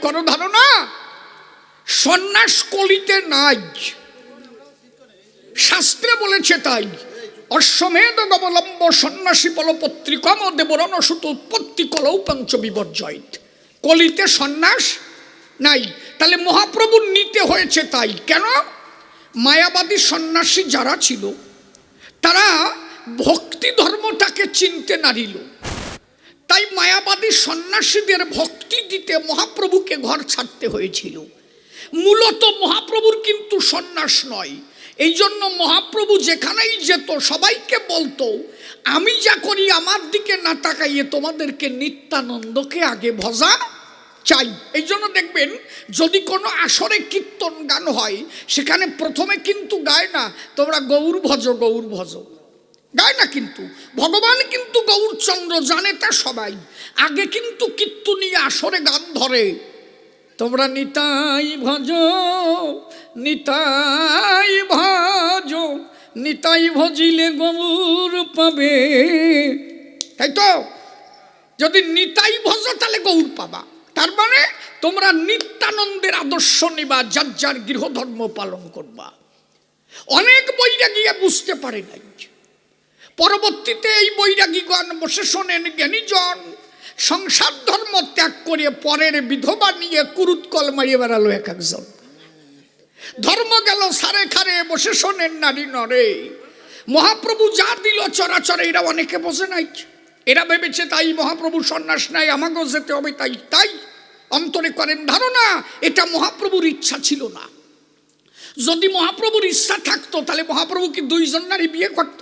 করো ধারণা? সন্ন্যাস কলিতে নাই, শাস্ত্রে বলেছে তাই। অশ্বমেধ গবলম্ব সন্ন্যাসী পলপত্রিকম দেবরণ সুত উৎপত্তি কলৌ পঞ্চ বিবর্জয়িত। কলিতে সন্ন্যাস নাই, তাহলে মহাপ্রভুর নিতে হয়েছে তাই। কেন? মায়াবাদী সন্ন্যাসী যারা ছিল তারা ভক্তি ধর্মটাকে চিনতে নারিল, তাই মায়াবাদী সন্ন্যাসীদের ভক্তি দিতে মহাপ্রভুকে ঘর ছাড়তে হয়েছিল। মূলত মহাপ্রভুর কিন্তু সন্ন্যাস নয়। এই জন্য মহাপ্রভু যেখানেই যেত সবাইকে বলতো, আমি যা করি আমার দিকে না তাকাইয়ে তোমাদেরকে নিত্যানন্দকে আগে ভজা চাই। এই জন্য দেখবেন যদি কোনো আসরে কীর্তন গান হয় সেখানে প্রথমে কিন্তু গায় না তোমরা গৌর ভজ গৌর ভজ, গায় না। কিন্তু ভগবান কিন্তু গৌরচন্দ্র জানে তা সবাই। আগে কিন্তু কীর্তনীয় আসরে গান ধরে, তোমরা নিতাই ভজ নিতাই ভজ, নিতাই ভজিলে গৌর পাবে। তাই তো? যদি নিতাই ভজ তাহলে গৌর পাবা। তার মানে তোমরা নিত্যানন্দের আদর্শ নিবা, যার যার গৃহধর্ম পালন করবা। অনেক বৈরাগীরা বুঝতে পারে নাই। পরবর্তীতে এই বৈরাগীগণ বসে শোনেন জ্ঞানীজন সংসার ধর্ম ত্যাগ করে পরের বিধবা নিয়ে কুরুৎকল মারিয়ে বেড়ালো এক একজন। ধর্ম গেল সারে খারে, বসে শোনেন নারী নরে। মহাপ্রভু যা দিল চরাচরে এরা অনেকে বোঝে নাই। এরা ভেবেছে তাই মহাপ্রভু সন্ন্যাস নাই, আমাকেও যেতে হবে তাই। তাই অন্তরে করেন ধারণা এটা মহাপ্রভুর ইচ্ছা ছিল না। যদি মহাপ্রভুর ইচ্ছা থাকতো তাহলে মহাপ্রভু কি দুইজন নারী বিয়ে করত?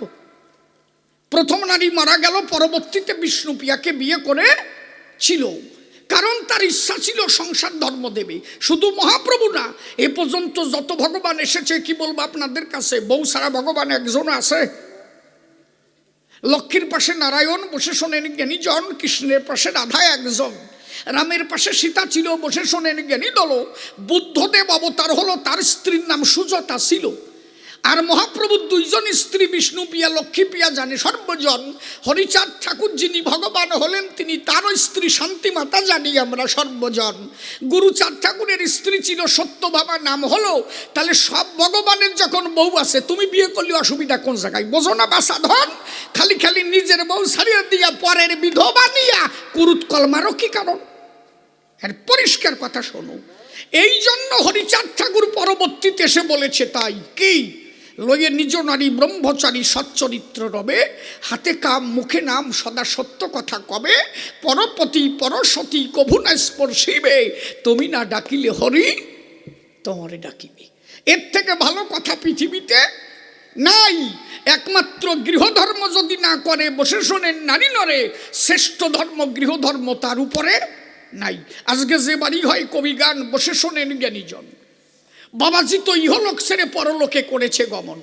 প্রথম নারী মারা গেল, পরবর্তীতে বিষ্ণুপ্রিয়াকে বিয়ে করে ছিল, কারণ তার ইচ্ছা ছিল সংসার ধর্ম দেবে। শুধু মহাপ্রভু না, এ পর্যন্ত যত ভগবান এসেছে কি বলবো আপনাদের কাছে, বউ সারা ভগবান একজন আছে। লক্ষ্মীর পাশে নারায়ণ, বসে শোনেন জ্ঞানীজন। কৃষ্ণের পাশে রাধা একজন, রামের পাশে সীতা ছিল, বসে শোনেন জ্ঞানী দল। বুদ্ধদেব অবতার হলো, তার স্ত্রীর নাম সুজাতা ছিল। আর মহাপ্রভুর দুইজন স্ত্রী বিষ্ণুপ্রিয়া লক্ষ্মীপ্রিয়া জানে সর্বজন। হরিচাঁদ ঠাকুর যিনি ভগবান হলেন তিনি, তারও স্ত্রী শান্তিমাতা জানি আমরা সর্বজন। গুরুচাঁদ ঠাকুরের স্ত্রী ছিল সত্যভামা নাম হলো। তাহলে সব ভগবানের যখন বউ আছে, তুমি বিয়ে করলে অসুবিধা কোন জায়গায়? বোঝো না বাসাধন? খালি খালি নিজের বউ ছাড়িয়ে দিয়া পরের বিধবা নিয়া কুরুৎকল মারো কি কারণ? এর পরিষ্কার কথা শোনো। এই জন্য হরিচাঁদ ঠাকুর পরবর্তীতে এসে বলেছে তাই কি, লয়ে নিজ নারী ব্রহ্মচারী সচ্চরিত্র রবে, হাতে কাম মুখে নাম সদা সত্য কথা কবে, পরপতি পরসতী কভু না স্পর্শিবে, তুমি না ডাকিলে হরি তোমারে ডাকিবে। এর থেকে ভালো কথা পৃথিবীতে নাই। একমাত্র গৃহধর্ম যদি না করে, বসে শোনেন নারী নরে, শ্রেষ্ঠ ধর্ম গৃহধর্ম, তার উপরে নাই। আজকে যে বাড়ি হয় কবি গান, বসে শোনেন জ্ঞানীজন। বাবাজি তো ইহলোক ছেড়ে পরলোকে করেছে গমন।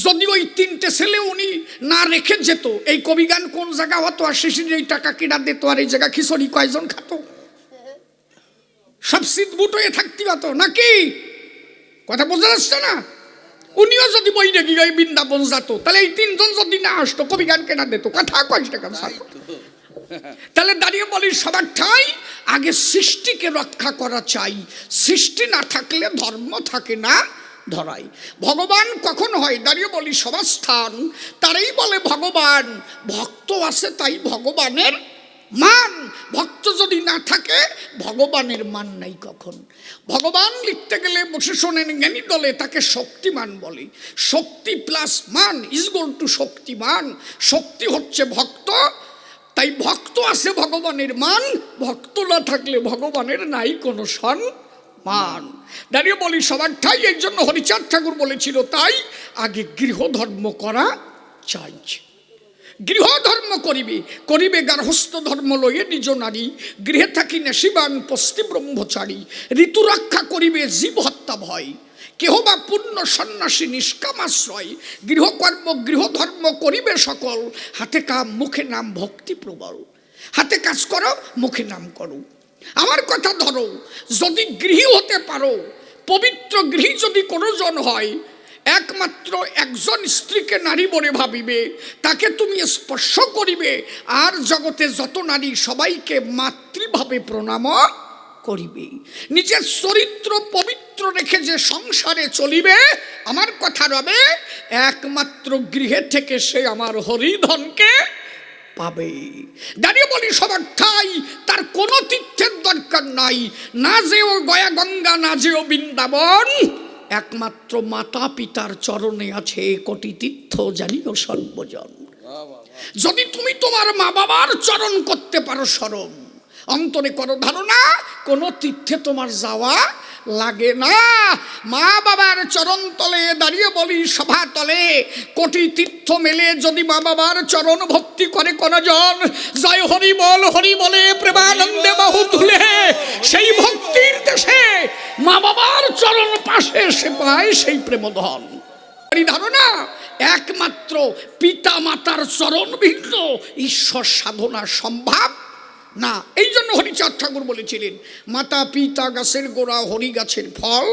যদি ওই তিনটে ছেলে উনি না রেখে যেত, এই কবি গান কোন জায়গা হতো? আর শিশির এই টাকা কিনা দিত, আর এই জায়গা খিচুড়ি কয়জন খাতো? সব শীত বুট হয়ে থাকতে হতো নাকি? কথা বোঝা যাচ্ছে না? উনিও যদি বই রেখে ওই বৃন্দাবন যেত, তাহলে এই তিনজন যদি না আসতো কবি গান কেনা দিত, কথা কয় টাকা। তাহলে দাঁড়িয়ে বলি সবার ঠাই আগে সৃষ্টিকে রক্ষা করা চাই। সৃষ্টি না থাকলে ধর্ম থাকে না ধরাই। ভগবান কখন হয়? দাঁড়িয়ে বলি সবার স্থান, তারাই বলে ভগবান। ভক্ত আছে তাই ভগবানের মান। ভক্ত যদি না থাকে ভগবানের মান নাই কখন। ভগবান লিখতে গেলে বসে শোনেন জ্ঞানী দলে তাকে শক্তিমান বলে। শক্তি প্লাস মান ইজ ইকুয়াল টু শক্তিমান। শক্তি হচ্ছে ভক্ত, তাই ভক্ত আছে ভগবানের মান, ভক্ত না থাকলে ভগবানের নাই কোনো সম্মান। দাঁড়িয়ে বলি সবার ঠাই। এই জন্য হরিচাঁদ ঠাকুর বলেছিল তাই আগে গৃহধর্ম করা চাই। গৃহধর্ম করিবে, করিবে গার্হস্থ ধর্ম লয়ে নিজ নারী, গৃহে থাকি নেশিবান পস্তি ব্রহ্মচারী, ঋতু রক্ষা করিবে জীব হত্যা ভয়, কেহ বা পূর্ণ সন্ন্যাসী নিষ্কামাশ্রয়, গৃহকর্ম গৃহধর্ম করিবে সকল, হাতে কাম মুখে নাম ভক্তি প্রবল। হাতে কাজ করো, মুখে নাম করো। আমার কথা ধরো, যদি গৃহী হতে পারো, পবিত্র গৃহী যদি কোনো জন হয়, একমাত্র একজন স্ত্রীকে নারী বলে ভাবিবে, তাকে তুমি স্পর্শ করিবে, আর জগতে যত নারী সবাইকে মাতৃভাবে প্রণাম করিবে। নিজের চরিত্র পবিত্র রেখে যে সংসারে চলিবে, আমার কথা রবে, একমাত্র গৃহে থেকে সে আমার হরিধনকে পাবে। দাঁড়িয়ে বলি সবার ঠাই, তার কোনো তীর্থের দরকার নাই, না যেও গয়া গঙ্গা, না যেও বৃন্দাবন, একমাত্র মাতা পিতার চরণে আছে কোটি তীর্থ জানিও সর্বজন। যদি তুমি তোমার মা বাবার চরণ করতে পারো স্মরণ, অন্তরে করো ধারণা, কোনো তীর্থে তোমার যাওয়া লাগে না। মা বাবার চরণ তলে দাঁড়িয়ে বলি সভা তলে, কোটি তীর্থ মেলে যদি মা বাবার চরণ ভক্তি করে কোনজন, জয় হরি বল, হরি বলে প্রেমানন্দে বাহু তুলে, সেই ভক্তির দেশে মা বাবার চরণ পাশে সে পায় সেই প্রেমধন। ধারণা, একমাত্র পিতা মাতার চরণ ভিন্ন ঈশ্বর সাধনা সম্ভব না। এই জন্য হরিচাঁদ ঠাকুর বলেছিলেন, মাতা পিতা গাছের গোড়া, হরি গাছের ফল,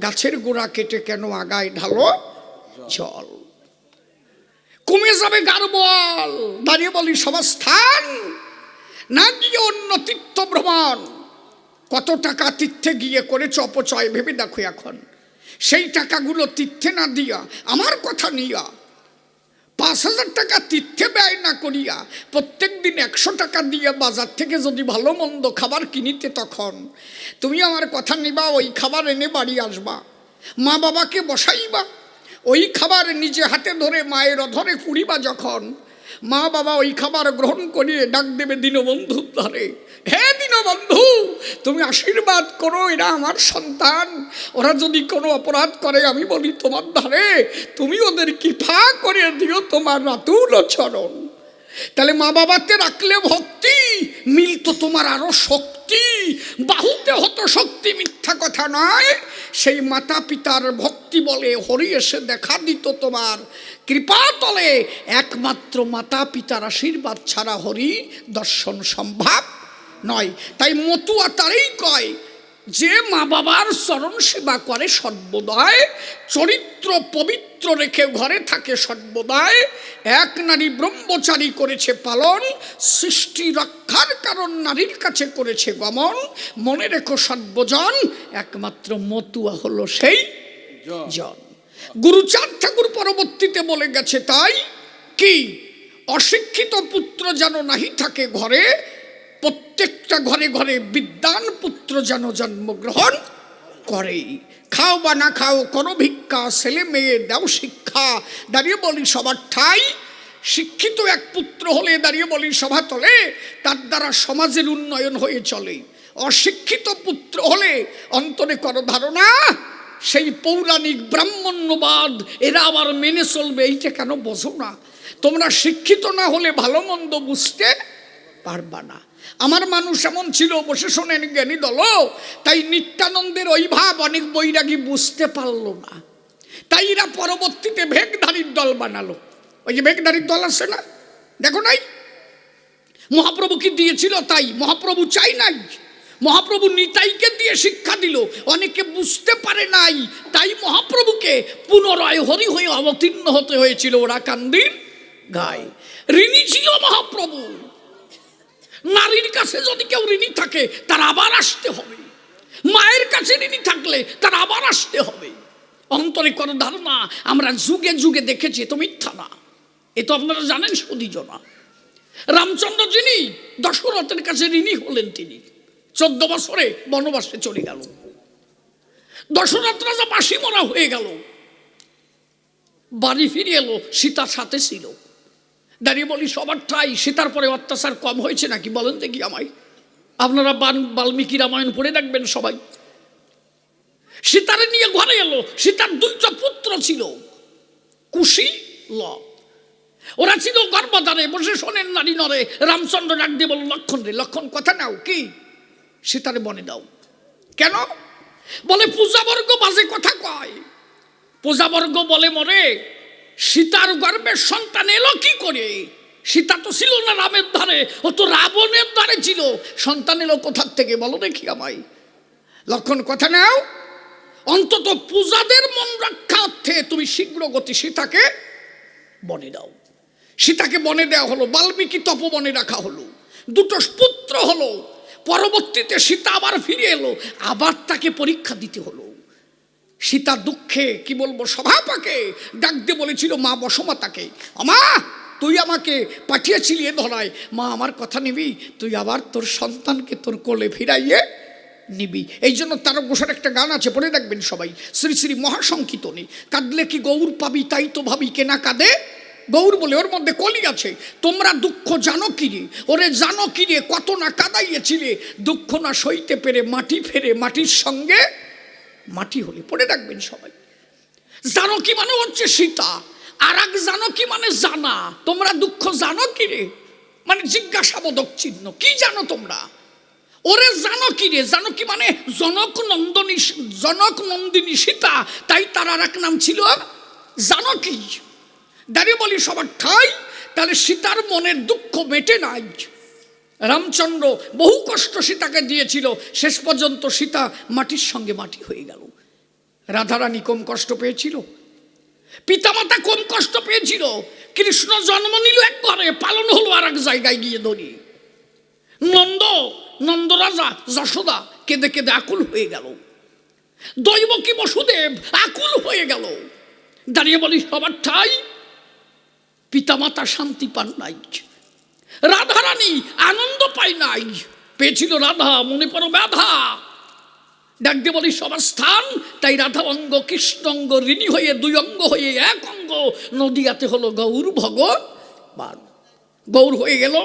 গাছের গোড়া কেটে কেন আগায় ঢালো জল। কমে যাবে গার্বল, দাঁড়িয়ে বলি সমাস্থান, না গিয়ে অন্য তীর্থ ভ্রমণ। কত টাকা তীর্থে গিয়ে করেছ অপচয় ভেবে দেখো এখন, সেই টাকাগুলো তীর্থে না দিয়া, আমার কথা নিয়া 5,000 টাকা তীর্থে ব্যয় না করিয়া প্রত্যেক দিন 100 টাকা দিয়ে বাজার থেকে যদি ভালো মন্দ খাবার কিনিতে, তখন তুমি আমার কথা নিবা, ওই খাবার এনে বাড়ি আসবা, মা বাবাকে বসাইবা, ওই খাবার নিজে হাতে ধরে মায়ের অধরে কুড়িবা, যখন মা বাবা ওই খাবার গ্রহণ করিয়ে ডাক দেবে দীনবন্ধুর ধরে, হে দীনবন্ধু তুমি আশীর্বাদ করো, এরা আমার সন্তান, ওরা যদি কোনো অপরাধ করে আমি বলি তোমার ধারে, তুমি ওদের কৃপা করে দিও তোমার রাতুল চরণ। তাহলে মা বাবাতে রাখলে ভক্তি, মিলতো তোমার আরো শক্তি, বাহুতে হতো শক্তি, মিথ্যা কথা নয়। সেই মাতা পিতার ভক্তি বলে হরি এসে দেখা দিত তোমার কৃপা তলে, একমাত্র মাতা পিতার আশীর্বাদ ছাড়া হরি দর্শন সম্ভব নয়। তাই মতুয়া তারই কয়, যে মা বাবার চরণ সেবা করে সর্বদাই, চরিত্র পবিত্র রেখে ঘরে থাকে সর্বদাই, এক নারী ব্রহ্মচারী করেছে পালন, সৃষ্টি রক্ষার কারণ নারীর কাছে করেছে গমন, মনে রেখো সর্বজন, একমাত্র মতুয়া হলো সেই জন। গুরুচাঁদ ঠাকুর পরবর্তীতে বলে গেছে, তাই কি অশিক্ষিত পুত্র যেন নাহি থাকে ঘরে, প্রত্যেকটা ঘরে ঘরে বিদ্বান পুত্র যেন জন্মগ্রহণ করে। খাও বা না খাও করো ভিক্ষা, ছেলে মেয়ে দাও শিক্ষা। দাঁড়িয়ে বলি সবার ঠাই, শিক্ষিত এক পুত্র হলে দাঁড়িয়ে বলি সভা তলে, তার দ্বারা সমাজের উন্নয়ন হয়ে চলে। অশিক্ষিত পুত্র হলে অন্তরে করো ধারণা, সেই পৌরাণিক ব্রাহ্মণ্যবাদ এরা আবার মেনে চলবে। এইটা কেন বোঝো না? তোমরা শিক্ষিত না হলে ভালো মন্দ বুঝতে পারবা না। আমার মানুষ এমন ছিল, বসে শোনেন জ্ঞানী দল, তাই নিত্যানন্দের ওই ভাব অনেক বৈরাগী বুঝতে পারলো না, তাই এরা পরবর্তীতে ভেগধারীর দল বানালো। ওই যে ভেগধারীর দল আছে না, দেখো নাই, মহাপ্রভু কি দিয়েছিল? তাই মহাপ্রভু চাই নাই, মহাপ্রভু নিতাইকে দিয়ে শিক্ষা দিল, অনেকে বুঝতে পারে নাই, তাই মহাপ্রভুকে পুনরায় হরি হয়ে অবতীর্ণ হতে হয়েছিল। ওরা কান্দির গায়ে ঋণী ছিল মহাপ্রভু। নারীর কাছে যদি কেউ ঋণী থাকে তার আবার আসতে হবে, মায়ের কাছে ঋণী থাকলে তার আবার আসতে হবে। অন্তরে কোনো ধারণা আমরা যুগে যুগে দেখেছি, তো মিথ্যা না, এ তো আপনারা জানেন সুদীজন। রামচন্দ্র যিনি দশরথের কাছে ঋণী হলেন, তিনি 14 বছরে বনবাসে চলে গেল, দশরথ রাজা বাসি মরা হয়ে গেল, বাড়ি ফিরে এলো, সীতার সাথে ছিল। দাঁড়িয়ে বলি সবার ঠাই, সীতার পরে অত্যাচার কম হয়েছে নাকি বলেন দেখি আমায়? আপনারা বাল্মীকি রামায়ণ পড়ে দেখবেন সবাই। সীতারে নিয়ে ঘরে এলো, সীতার 2টা পুত্র ছিল, কুশি ল, ওরা ছিল গর্ভধারে। বসে শোনেন নারী নরে, রামচন্দ্র ডাক দিয়ে বলল, লক্ষণ রে লক্ষণ, কথা নাও, কি সীতারে বনে দাও। কেন? বলে পূজাবর্গ বাজে কথা কয়। পূজাবর্গ বলে মরে, সীতার গর্ভের সন্তান এলো কি করে? সীতা তো ছিল না রামের ধারে, ও তো রাবণের ধারে ছিল, সন্তান এলো কোথার থেকে বলো দেখি আমায়? লক্ষণ কথা নাও, অন্তত পূজাদের মন রক্ষার্থে তুমি শীঘ্র গতি সীতাকে বনে দাও। সীতাকে বনে দেওয়া হলো, বাল্মীকি তপবনে রাখা হলো, 2টো পুত্র হলো। পরবর্তীতে সীতা আবার ফিরে এলো, আবার তাকে পরীক্ষা দিতে হলো। সীতা দুঃখে কি বলবো সভাপাকে ডাক দিয়ে বলেছিল মা বসুমাতাকে, আমা তুই আমাকে পাঠিয়েছিলি এ ধরায়, মা আমার কথা নিবি, তুই আবার তোর সন্তানকে তোর কোলে ফিরাইয়ে নিবি। এই জন্য তারকঘোষের একটা গান আছে, পড়ে দেখবেন সবাই, শ্রী শ্রী মহাসংকীর্তনী, কাঁদলে কি গৌর পাবি তাই তো ভাবি কেনা কাঁদে গৌর বলে, ওর মধ্যে কলি আছে, তোমরা দুঃখ জানো কি রে, ওরে জানো কি রে, কত না কাঁদাইয়েছিলে, দুঃখ না সইতে পেরে মাটি ফেরে মাটির সঙ্গে মাটি হলে। পড়ে রাখবেন সবাই। জানকী মানে হচ্ছে সীতা, আর এক জানকী মানে জানা। তোমরা দুঃখ জানো কি রে মানে জিজ্ঞাসাবোধক চিহ্ন, কি জানো তোমরা, ওরে জানো কি রে, জানকী মানে জনক নন্দিনী সীতা, তাই তার আর এক নাম ছিল জানকী। দাঁড়িয়ে বলি সবার ঠাই, তাহলে সীতার মনের দুঃখ মেটে নাই। রামচন্দ্র বহু কষ্ট সীতাকে দিয়েছিল, শেষ পর্যন্ত সীতা মাটির সঙ্গে মাটি হয়ে গেল। রাধারানী কম কষ্ট পেয়েছিল, পিতামাতা কম কষ্ট পেয়েছিল, কৃষ্ণ জন্ম নিল এক ঘরে, পালন হলো আর এক জায়গায় গিয়ে ধরি। নন্দরাজা যশোদা কেঁদে কেঁদে আকুল হয়ে গেল, দৈবকী বসুদেব আকুল হয়ে গেল। দাঁড়িয়ে বলি সবার ঠাই, পিতামাতা শান্তি পান নাই, রাধারানী আনন্দ পায় নাই, পেয়েছিল রাধা মনে পড়ো ব্যথা। ডাক দিয়ে বলি সবার স্থান, তাই রাধা অঙ্গ কৃষ্ণ অঙ্গ ঋণী হয়ে দুই অঙ্গ হয়ে এক অঙ্গ, নদিয়াতে হলো গৌর ভগবান। গৌর হয়ে গেল,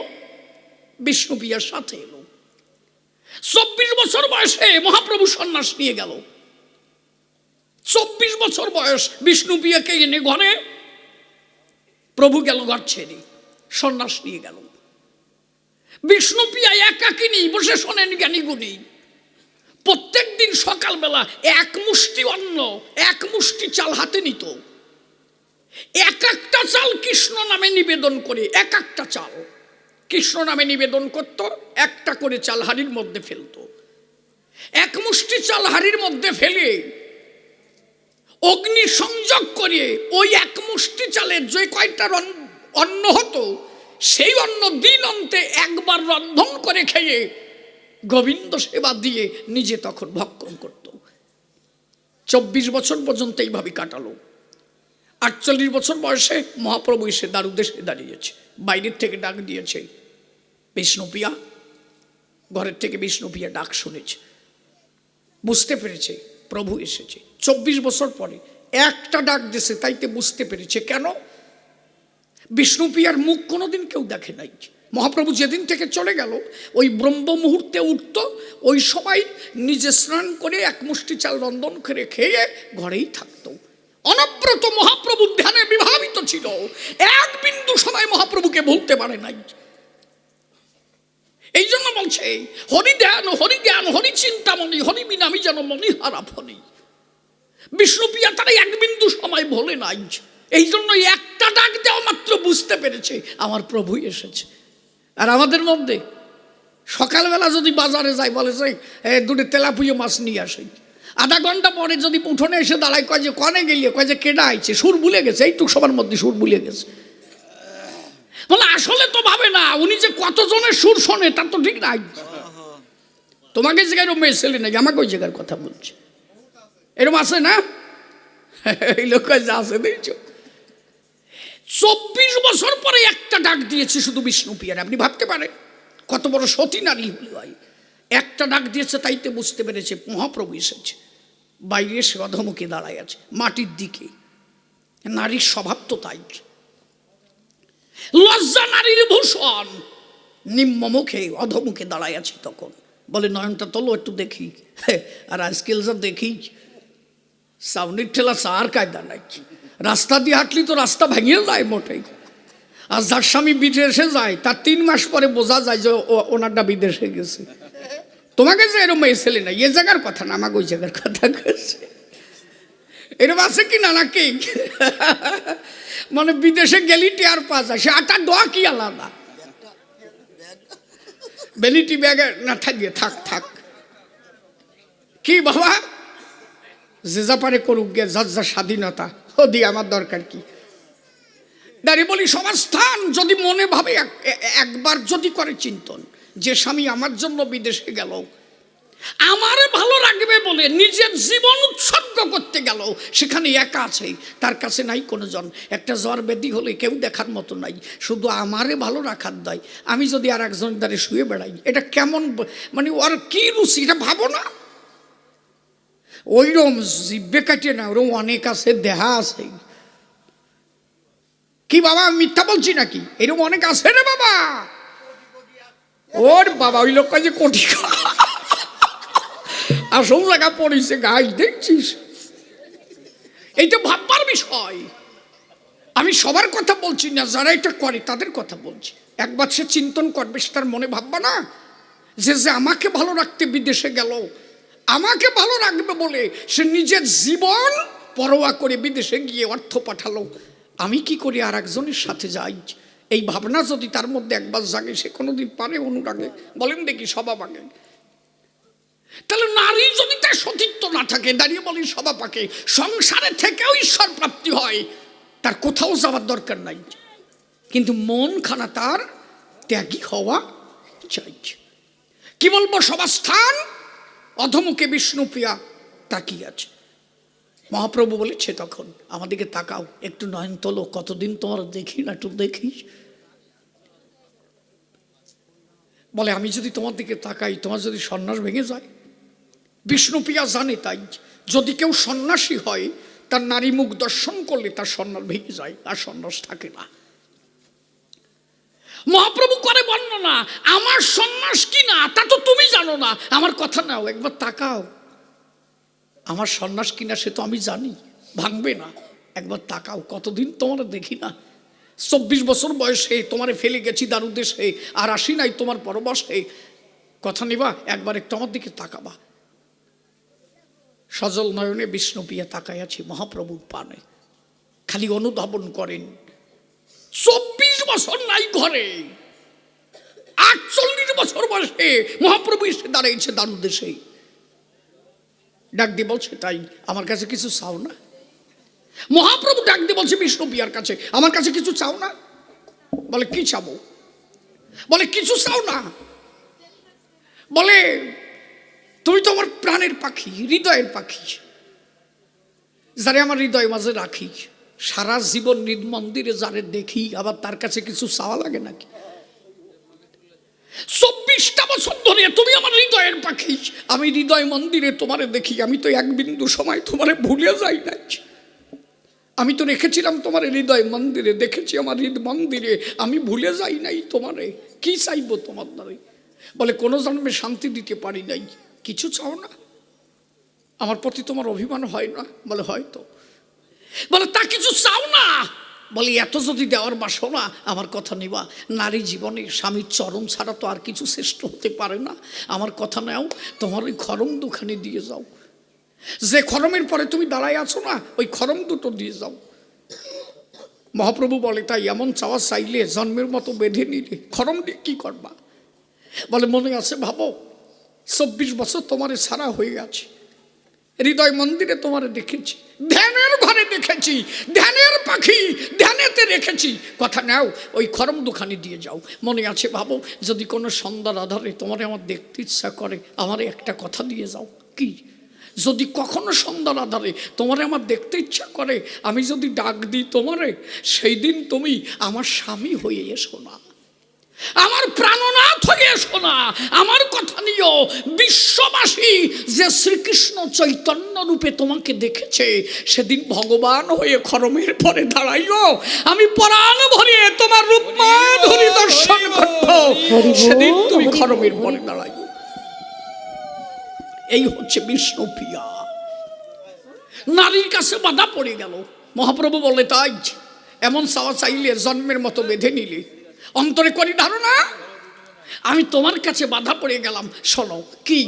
বিষ্ণুপ্রিয়ার সাথে এলো। 24 বছর বয়সে মহাপ্রভু সন্ন্যাস নিয়ে গেল। 24 বছর বয়স বিষ্ণুপ্রিয়াকে এনে ঘরে, প্রভু গেল ঘর ছেড়ে, সন্ন্যাস নিয়ে গেল। বিষ্ণুপ্রিয়া একাকিনী বসে শোনেন জ্ঞানী গুণী। প্রত্যেক দিন সকালবেলা এক মুষ্টি অন্ন, এক মুষ্টি চাল হাতে নিত, এক একটা চাল কৃষ্ণ নামে নিবেদন করে, এক একটা চাল কৃষ্ণ নামে নিবেদন করত, একটা করে চাল হাড়ির মধ্যে ফেলত। এক মুষ্টি চাল হাড়ির মধ্যে ফেলে অগ্নি সংযোগ করে ওই এক মুষ্টি চালের যে কয়টা অন্ন হতো, সেই অন্ন দিন অন্তে একবার রন্ধন করে খেয়ে গোবিন্দ সেবা দিয়ে নিজে তখন ভক্ষণ করত। 24 বছর পর্যন্ত এইভাবে কাটালো। 48 বছর বয়সে মহাপ্রভু এসে দ্বারুদেশে দাঁড়িয়েছে, বাইরের থেকে ডাক দিয়েছে বিষ্ণুপ্রিয়া। ঘরের থেকে বিষ্ণুপ্রিয়া ডাক শুনেছে, বুঝতে পেরেছে প্রভু এসেছে। 24 বছর পরে একটা ডাক দিয়েছে, তাইতে বুঝতে পেরেছে। কেন? বিষ্ণুপ্রিয়ার মুখ কোনোদিন কেউ দেখে নাই। মহাপ্রভু যেদিন থেকে চলে গেল, ওই ব্রহ্ম মুহূর্তে উঠত, ওই সময় নিজে স্নান করে এক মুষ্টি চাল রন্ধন করে খেয়ে ঘরেই থাকতো। অনব্রত মহাপ্রভুর ধ্যানে বিভাবিত ছিল, এক বিন্দু সময় মহাপ্রভুকে ভুলতে পারে নাই। এই জন্য বলছে হরি ধ্যান, হরি জ্ঞান, হরি চিন্তামণি, হরি বিনামি যেন মনি হারা ফনি। বিষ্ণুপ্রিয়া তারা এক বিন্দু সময় ভোলে নাই। এই জন্য একটা ডাক দেওয়া মাত্র বুঝতে পেরেছে আমার প্রভুই এসেছে। আর আমাদের মধ্যে সকালবেলা যদি বাজারে যায়, বলে যে দুটো তেলাপুয়ো মাছ নিয়ে আসে, আধা ঘন্টা পরে যদি উঠোনে এসে দাঁড়ায়, কয় যে কনে গেলিয়ে, কয় যে কেডা আইছে, সুর ভুলে গেছে, এইটুক সবার মধ্যে সুর ভুলে গেছে। বলে আসলে তো ভাবে না উনি যে কতজনের সুর শোনে তার তো ঠিক নাই। তোমাকে জায়গায় এরকম মেয়ে ছেলে নাকি, আমাকে ওই জায়গার কথা বলছে, এরকম আছে না? এই লোক আছে দেখছো। 24 বছর পরে একটা ডাক দিয়েছে শুধু বিষ্ণুপ্রিয়ার। আপনি ভাবতে পারেন কত বড় সতী নারী হলে হয়। একটা ডাক দিয়েছে, তাইতে বুঝতে পেরেছে মহাপ্রভু এসেছে। বাইরে এসে অধমুখে দাঁড়ায় আছে, মাটির দিকে। নারীর স্বভাব তো তাই, লজ্জা নারীর ভূষণ। নিম্ন মুখে অধমুখে দাঁড়ায় আছে। তখন বলে নয়নটা তোলো একটু দেখি। আর আজকাল যা দেখি সাউন্ডের ঠেলা চার কায়দা নাই, রাস্তা দিয়ে হাঁটলি তো রাস্তা ভেঙে যায় মোটেই। আর যার স্বামী বিদেশে যায় তার 3 মাস পরে বোঝা যায় যে ওনারটা বিদেশে গেছে। তোমাকে যে এরকম এই ছেলে না, এ জায়গার কথা না, আমাকে ওই জায়গার কথা গেছে। এরকম আছে কি না নাকি? মানে বিদেশে গেলি টের পাওয়া যায়, সে আটা দোয়া কি আলাদা। ভ্যানিটি ব্যাগে না থাকিয়ে থাক থাক কি বাবা, যে যা পারে করুক গে, যার যা স্বাধীনতা, ও দিয়ে আমার দরকার কি। দাঁড়িয়ে বলি সবার স্থান যদি মনে ভাবে একবার যদি করে চিন্তন, যে স্বামী আমার জন্য বিদেশে গেল, আমার ভালো রাখবে বলে নিজের জীবন উৎসর্গ করতে গেল, সেখানে একা আছে, তার কাছে নাই কোনো জন, একটা জ্বর ব্যাধি হলে কেউ দেখার মতো নাই, শুধু আমারে ভালো রাখার দায়। আমি যদি আর একজনের দ্বারে শুয়ে বেড়াই, এটা কেমন, মানে ওর কি রুচি, এটা ভাবো না। ওইরকম জিব্বে কাটিয়ে না, ওরকম অনেক আছে, দেহা আছে। কি বাবা মিথ্যা বলছি নাকি? এরকম অনেক আছে রে বাবা। ওর বাবা ওই লোক যে কোটি আসল জায়গা পড়েছে গাছ, দেখছিস? এইটা ভাববার বিষয়। আমি সবার কথা বলছি না, যারা এটা করে তাদের কথা বলছি। একবার সে চিন্তন করবে, সে তার মনে ভাববা না যে যে আমাকে ভালো রাখতে বিদেশে গেল, আমাকে ভালো রাখবে বলে সে নিজের জীবন পরোয়া করে বিদেশে গিয়ে অর্থ পাঠালো, আমি কি করি আর একজনের সাথে যাই? এই ভাবনা যদি তার মধ্যে একবার জাগে, সে কোনোদিন পারে অনুরাগে? বলেন দেখি, স্বভাব আগে। তাহলে নারী যদি তার সতীত্ব না থাকে, দাঁড়িয়ে বলি স্বভাব আগে, সংসারে থেকেও ঈশ্বর প্রাপ্তি হয়, তার কোথাও যাওয়ার দরকার নাই, কিন্তু মন খানা তার ত্যাগী হওয়া চাই। কি বলবো, সবাস্থান অধমুখে বিষ্ণুপ্রিয়া তাকিয়ে আছে। মহাপ্রভু বলেছে তখন, আমাদেরকে তাকাও, একটু নয়ন তোলো, কতদিন তোমার দেখি না, একটু দেখিস। বলে আমি যদি তোমার দিকে তাকাই, তোমার যদি সন্ন্যাস ভেঙে যায়। বিষ্ণুপ্রিয়া জানে তাই, যদি কেউ সন্ন্যাসী হয়, তার নারী মুখ দর্শন করলে তার সন্ন্যাস ভেঙে যায়, আর সন্ন্যাস থাকে না। মহাপ্রভু করে বর্ণনা, আমার সন্ন্যাস কি না তা তো তুমি জানো না, আমার কথা নাও, একবার তাকাও, আমার সন্ন্যাস কিনা সে তো আমি জানি, ভাঙবে না, একবার তাকাও, কতদিন তোমার দেখি না, 24 বছর বয়সে তোমারে ফেলে গেছি দারুদেশে, আর আসি নাই তোমার পরবাসে, কথা নিবা, একবার একটু আমার দিকে তাকাবা। সজল নয়নে বিষ্ণুপ্রিয়া তাকাই আছি মহাপ্রভুর পানে, খালি অনুধাবন করেন। 24 বছর নাই ঘরে, 48 বছর বয়সে মহাপ্রভু এসে দাঁড়িয়েছে দারুদেশে, ডাক দিয়ে বলছে, তাই আমার কাছে কিছু চাও না? মহাপ্রভু ডাক দিয়ে বলছে বিষ্ণুপ্রিয়ার কাছে, আমার কাছে কিছু চাও না? বলে কি চাবো? বলে কিছু চাও না? বলে তুমি তো আমার প্রাণের পাখি, হৃদয়ের পাখি, যারে আমার হৃদয় মাঝে রাখি, সারা জীবন হৃদ মন্দিরে যারে দেখি, আবার তার কাছে কিছু চাওয়া লাগে নাকি? 24টা বছর ধরে তুমি আমার হৃদয়ের পাখি, আমি হৃদয় মন্দিরে তোমারে দেখি, আমি তো এক বিন্দু সময় তোমারে ভুলে যাই নাই, আমি তো রেখেছিলাম তোমার হৃদয় মন্দিরে, দেখেছি আমার হৃদ মন্দিরে, আমি ভুলে যাই নাই তোমারে, কি চাইবো তোমার দ্বারে? বলে কোনো জন্মে শান্তি দিতে পারি নাই, কিছু চাও না? আমার প্রতি তোমার অভিমান হয় না? বলে হয়তো। বলে তা কিছু চাও না? বলে এত যদি দেওয়ার বাসনা, আমার কথা নিবা, নারী জীবনে স্বামীর চরণ ছাড়া তো আর কিছু শ্রেষ্ঠ হতে পারে না, আমার কথা নেও, তোমার ওই খরম দুখানি দিয়ে যাও, যে খরমের পরে তুমি দাঁড়ায় আছো না, ওই খরম দুটো দিয়ে যাও। মহাপ্রভু বলে, তাই এমন চাওয়া চাইলে জন্মের মতো বেঁধে নিলে খরম দিয়ে কি করবা? বলে মনে আছে, ভাবো 24 বছর তোমারে ছাড়া হয়ে গেছে, হৃদয় মন্দিরে তোমারে দেখেছি, ধ্যানের ঘরে দেখেছি, ধ্যানের পাখি ধ্যানেতে রেখেছি, কথা নাও, ওই খরম দুখানি দিয়ে যাও। মনে আছে ভাবো, যদি কোনো সন্ধ্যার আধারে তোমারে আমার দেখতে ইচ্ছা করে, আমার একটা কথা দিয়ে যাও। কি? যদি কখনো সন্ধ্যার আধারে তোমারে আমার দেখতে ইচ্ছা করে, আমি যদি ডাক দিই তোমারে, সেই দিন তুমি আমার স্বামী হয়ে এসো না, আমার প্রাণনাথ হয়ে এসো না, আমার কথা নিও, বিশ্ববাসী যে শ্রীকৃষ্ণ চৈতন্য রূপে তোমাকে দেখেছে, সেদিন ভগবান হয়ে খরমের পরে দাঁড়াইও, আমি পরাণ ভরিয়ে তোমার রূপ মাধুরী দর্শন করব, সেদিন তুমি খরমের পরে দাঁড়াইও। এই হচ্ছে বিষ্ণুপ্রিয়া। নারীর কাছে বাধা পড়ে গেল। মহাপ্রভু বলে, তাই এমন চাওয়া চাইলে জন্মের মতো বেঁধে নিলে, অন্তরে করি ধারণা আমি তোমার কাছে বাধা পড়ে গেলাম। শোনো কি?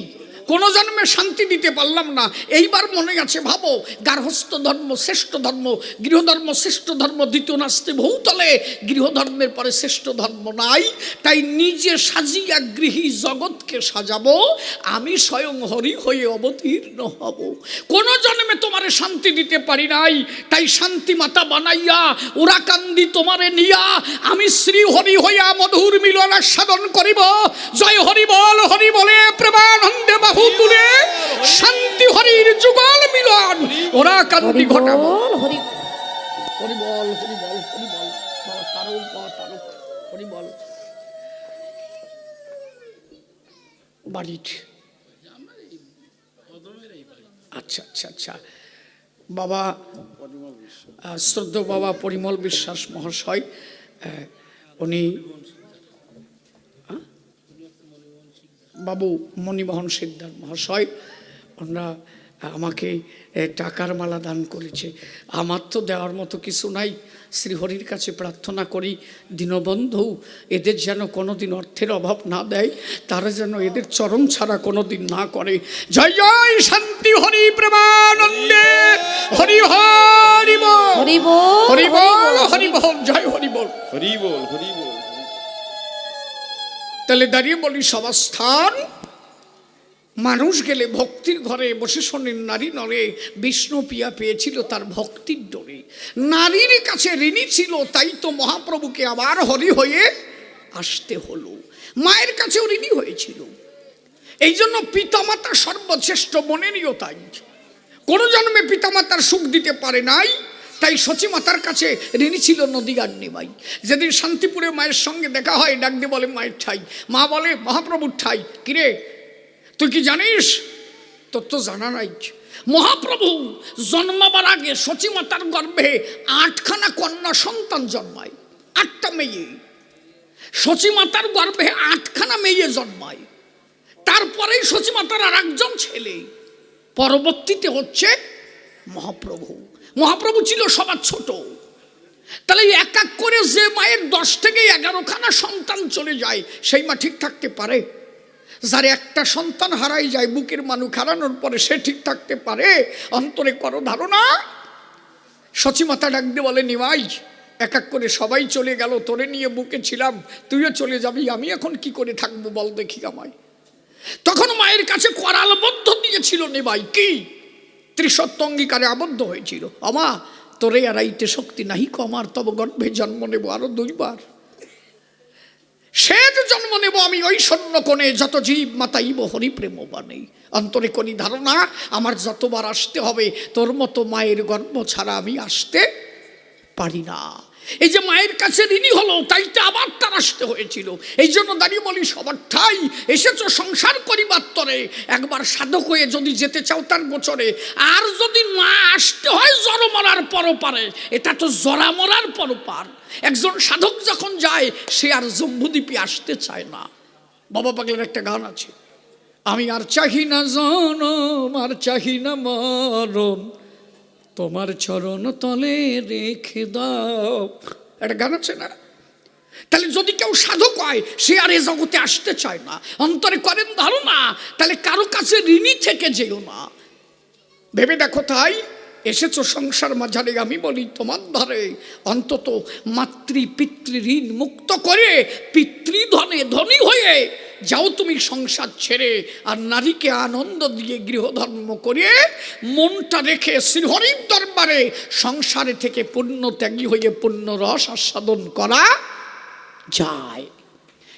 কোনো জন্মে শান্তি দিতে পারলাম না, এইবার মনে আছে ভাবো গার্হস্থ্য ধর্ম শ্রেষ্ঠ ধর্ম, গৃহধর্ম শ্রেষ্ঠ ধর্ম, দ্বিতীয় নাস্তি বহুতলে, গৃহধর্মের পরে শ্রেষ্ঠ ধর্ম নাই। তাই নিজে সাজিয়া গৃহী জগৎকে সাজাবো, আমি স্বয়ং হরি হয়ে অবতীর্ণ হব। কোনো জন্মে তোমারে শান্তি দিতে পারি নাই, তাই শান্তি মাতা বানাইয়া ওরা কান্দি তোমারে নিয়া আমি শ্রী হরি হইয়া মধুর মিলন সাধন করিব। জয় হরি বল, হরি বলে প্রেমানন্দে বাহু তুলে শান্তি হরির যুগল মিলন ওরা কান্দি ঘটাবো। হরি হরি বল, হরি বল, হরি বল, বাবা তারক, বাবা তারক, হরি বল। বাড়ির আচ্ছা আচ্ছা আচ্ছা, বাবা শ্রদ্ধেয় বাবা পরিমল বিশ্বাস মহাশয়, উনি বাবু মণিমোহন সিকদার মহাশয়, ওনারা আমাকে টাকার মালা দান করেছে। আমার তো দেওয়ার মতো কিছু নাই, শ্রীহরির কাছে প্রার্থনা করি দীনবন্ধু এদের যেন কোনোদিন অর্থের অভাব না দেয়, তারা যেন এদের চরণ ছাড়া কোনোদিন না করে। জয় জয় শান্তি হরি প্রেমানন্দে হরি হরি বল, হরি বল, হরি বল, হরি বল, জয় হরি বল, হরি বল, হরি বল। তাহলে দাঁড়িয়ে বলি সবাস্থান, মানুষ গেলে ভক্তির ঘরে বসে শোনেন নারী নরে, বিষ্ণু পিয়া পেয়েছিল তার ভক্তির ডোরে। নারীর কাছে ঋণী ছিল, তাই তো মহাপ্রভুকে আবার হরি হয়ে আসতে হলো। মায়ের কাছেও ঋণী হয়েছিল, এই জন্য পিতামাতা সর্বশ্রেষ্ঠ মনে নিও। তাই কোনো জন্মে পিতামাতার সুখ দিতে পারে নাই, তাই সচিমাতার কাছে ঋণী ছিল নদীগার নেবাই। যেদিন শান্তিপুরে মায়ের সঙ্গে দেখা হয়, ডাক দিয়ে বলে মায়ের ঠাই, মা বলে মহাপ্রভুর ঠাই। কিরে তুই কি জানিস? তোর তো জানা নাই, মহাপ্রভু জন্মাবার আগে সচিমাতার গর্ভে 8খানা কন্যা সন্তান জন্মায়, 8টা মেয়ে। সচিমাতার গর্ভে 8খানা মেয়ে জন্মায়, তারপরেই সচিমাতার আর একজন ছেলে, পরবর্তীতে হচ্ছে মহাপ্রভু। মহাপ্রভু ছিল সবার ছোট। তাহলে এক এক করে যে মায়ের 10 থেকে 11খানা সন্তান চলে যায়, সেই মা ঠিক থাকতে পারে? যার একটা সন্তান হারাই যায়, বুকের মানুষ হারানোর পরে সে ঠিক থাকতে পারে? অন্তরে করো ধারণা। সচিমাতা ডাক দিয়ে বলে নিমাই, এক এক করে সবাই চলে গেল, তোরে নিয়ে বুকে ছিলাম, তুইও চলে যাবি, আমি এখন কি করে থাকবো বল দেখি আমায়। তখন মায়ের কাছে করালবদ্ধ দিয়েছিল নিমাই, কি ত্রিসত্য অঙ্গীকারে আবদ্ধ হয়েছিল। আমা তোরে এড়াইতে শক্তি নাহি কমার, তব গর্ভে জন্ম নেব আরো 2 বার। সে জন্ম নেব আমি ওই শূন্য কোণে, যত জীব মাতাইব হরি প্রেম বানে। অন্তরে করি ধারণা, আমার যতবার আসতে হবে, তোর মতো মায়ের গর্ভ ছাড়া আমি আসতে পারি না। এই যে মায়ের কাছে ঋণী হলো, তাই তো আবার তার আসতে হয়েছিল। এই জন্য দাঁড়িয়ে বলি সবার ঠাই, এসেছ সংসার করিবার তরে, একবার সাধক হয়ে যদি যেতে চাও তার গোচরে, আর যদি না আসতে হয় জড় মরার পরপারে, এটা তো জরা মরার পরপার। একজন সাধক যখন যায়, সে আর জম্বুদ্বীপে আসতে চায় না। বাবা পাগলের একটা গান আছে, আমি আর চাহি না জনম, আর চাহি না মরণ, তোমার চরণ তলে রেখে দাও, একটা গান আছে না? তাহলে যদি কেউ সাধক হয়, সে আর এ জগতে আসতে চায় না, অন্তরে করেন ধারণা। তাহলে কারো কাছে ঋণী থেকে যেও না, ভেবে দেখো। তাই এসেছো সংসার মাঝারে, আমি বলি তোমার ধারে অন্তত মাতৃ পিতৃ ঋণ মুক্ত করে পিতৃধনে ধনী হয়ে যাও তুমি সংসার ছেড়ে। আর নারীকে আনন্দ দিয়ে গৃহধর্ম করে মনটা রেখে শ্রীহরির দরবারে সংসারে থেকে পুণ্য ত্যাগী হয়ে পুণ্য রস আস্বাদন করা যায়।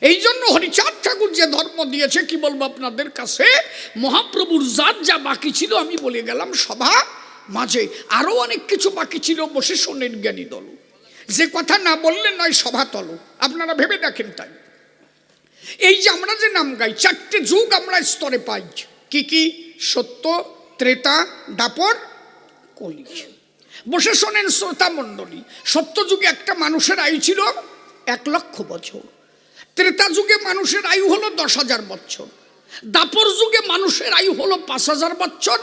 এই জন্য হরিচাঁদ ঠাকুর যে ধর্ম দিয়েছে, কি বলবো আপনাদের কাছে, মহাপ্রভুর যার যা বাকি ছিল আমি বলে গেলাম সভা মাঝে, আরো অনেক কিছু বাকি ছিল, বসে শোনেন জ্ঞানী দল। যে কথা না বললে নয় সভা তল, আপনারা ভেবে দেখেন। তাই এই যে আমরা যে নাম গাই, 4টে যুগ আমরা স্তরে পাই, কি কি? সত্য, ত্রেতা, দাপর, কলি। বসে শোনেন শ্রোতা মণ্ডলী, সত্য যুগে একটা মানুষের আয়ু ছিল 1 লক্ষ বছর, ত্রেতা যুগে মানুষের আয়ু হলো 10,000 বছর, দাপর যুগে মানুষের আয়ু হলো 5,000 বছর,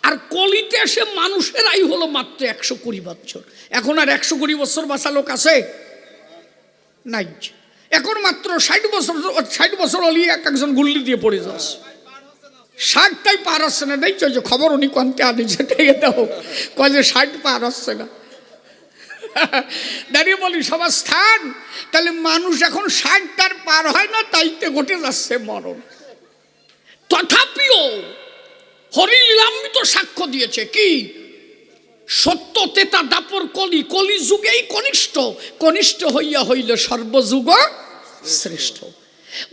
আর কলিতে এসে মানুষের আয়ু হলো মাত্র 120 বছর। এখন আর 120 বছর বাঁচা লোক আছে নাই, এখন মাত্র 60 বছর হলেই একজন গুল্লি দিয়ে পড়ে যাচ্ছে। 60টাই পার হচ্ছে না, দেখছো যে খবর উনি কোনতে আনিছে ঠেকে দাও, কয় যে 60 পার হচ্ছে না। দাঁড়িয়ে বলি সবার স্থান, তাহলে মানুষ এখন 60টার পার হয় না, তাইতে ঘটে যাচ্ছে মরণ। তথাপিও হরিলীলামৃত সাক্ষ্য দিয়েছে কি, সত্য তেতা দাপর কলি, কলি যুগেই কনিষ্ঠ, কনিষ্ঠ হইয়া হইলে সর্বযুগ শ্রেষ্ঠ।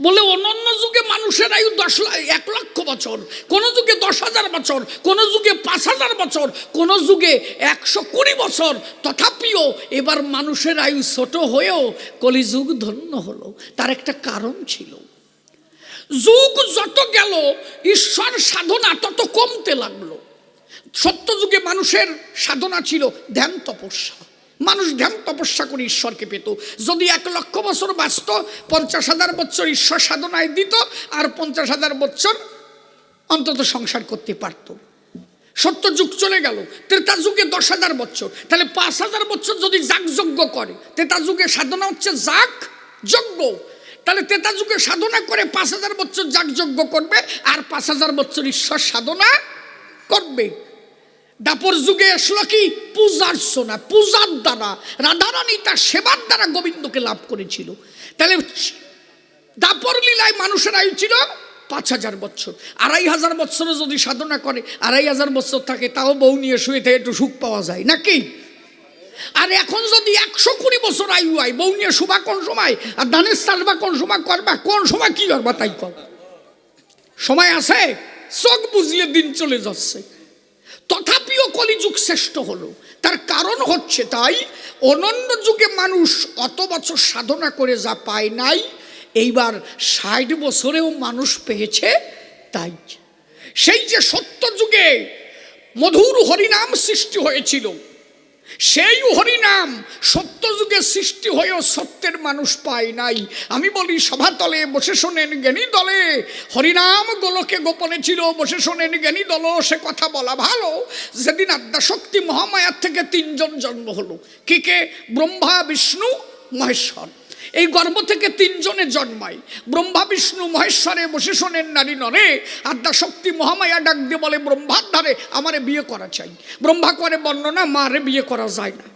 বলে অন্যান্য যুগে মানুষের আয়ু 1 লক্ষ বছর, কোন যুগে 10,000 বছর, কোন যুগে 5,000 বছর, কোন যুগে 120 বছর। তথাপিও এবার মানুষের আয়ু ছোট হয়েও কলিযুগ ধন্য হলো। তার একটা কারণ ছিল, যুগ যত গেল ঈশ্বর সাধনা তত কমতে লাগলো। সত্য যুগে মানুষের সাধনা ছিল ধ্যান তপস্যা, মানুষ ধ্যান তপস্যা করে ঈশ্বরকে পেত। যদি 1 লক্ষ বছর বাঁচত, 50,000 বছর ঈশ্বর সাধনায় দিত, আর 50,000 বছর অন্তত সংসার করতে পারত। সত্য যুগ চলে গেল, ত্রেতা যুগে 10,000 বছর, তাহলে 5,000 বছর যদি যাগযজ্ঞ করে, ত্রেতা যুগে সাধনা হচ্ছে যাগ যজ্ঞ, তাহলে ত্রেতা যুগে সাধনা করে 5,000 বছর যাগযজ্ঞ করবে, আর 5,000 বছর ঈশ্বর সাধনা করবে। দাপর যুগে আসলো কি, পূজার্চনা, পূজার দ্বারা রাধারানী তার সেবার দ্বারা গোবিন্দকে লাভ করেছিল। তাহলে দাপর লীলায় মানুষের আয়ু ছিল 5,000 বছর। 2,500 বছরে যদি সাধনা করে, 2,500 বছর থাকে, তাও বউ নিয়ে শুয়ে থেকে একটু সুখ পাওয়া যায় নাকি? আর এখন যদি 120 বছর আয়ু হয়, বউ নিয়ে শুবা কোন সময়, আর ধানের চাষবা কোন সময় করবা, কোন সময় কি করবা তাই কর, সময় আছে? চোখ বুঝিয়ে দিন চলে যাচ্ছে। তথাপিও কলিযুগ শ্রেষ্ঠ হলো। তার কারণ হচ্ছে, তাই অনন্য যুগে মানুষ অত বছর সাধনা করে যা পায় নাই, এইবার 60 বছরেও মানুষ পেয়েছে। তাই সেই যে সত্য যুগে মধুর হরিনাম সৃষ্টি হয়েছিল, সেই হরিনাম সত্য যুগে সৃষ্টি হয়েও সত্যের মানুষ পায় নাই। আমি বলি সভাতলে বসে শোনেন জ্ঞানী দলে, হরিনাম গোলকে গোপনে ছিল, বসে শোনেন জ্ঞানী দল। সে কথা বলা ভালো, যেদিন আদ্যাশক্তি মহামায়ার থেকে 3 জন জন্ম হলো। কে কে? ব্রহ্মা, বিষ্ণু, মহেশ্বর। এই গর্ভ থেকে 3 জনে জন্মায়। ব্রহ্মা, বিষ্ণু, মহেশ্বরে বসে শোনেন নারী নরে। আদ্যাশক্তি মহামায়া ডাক দিয়ে বলে, ব্রহ্মার ধারে আমারে বিয়ে করা চাই। ব্রহ্মা করে বর্ণনা, মারে বিয়ে করা যায় না।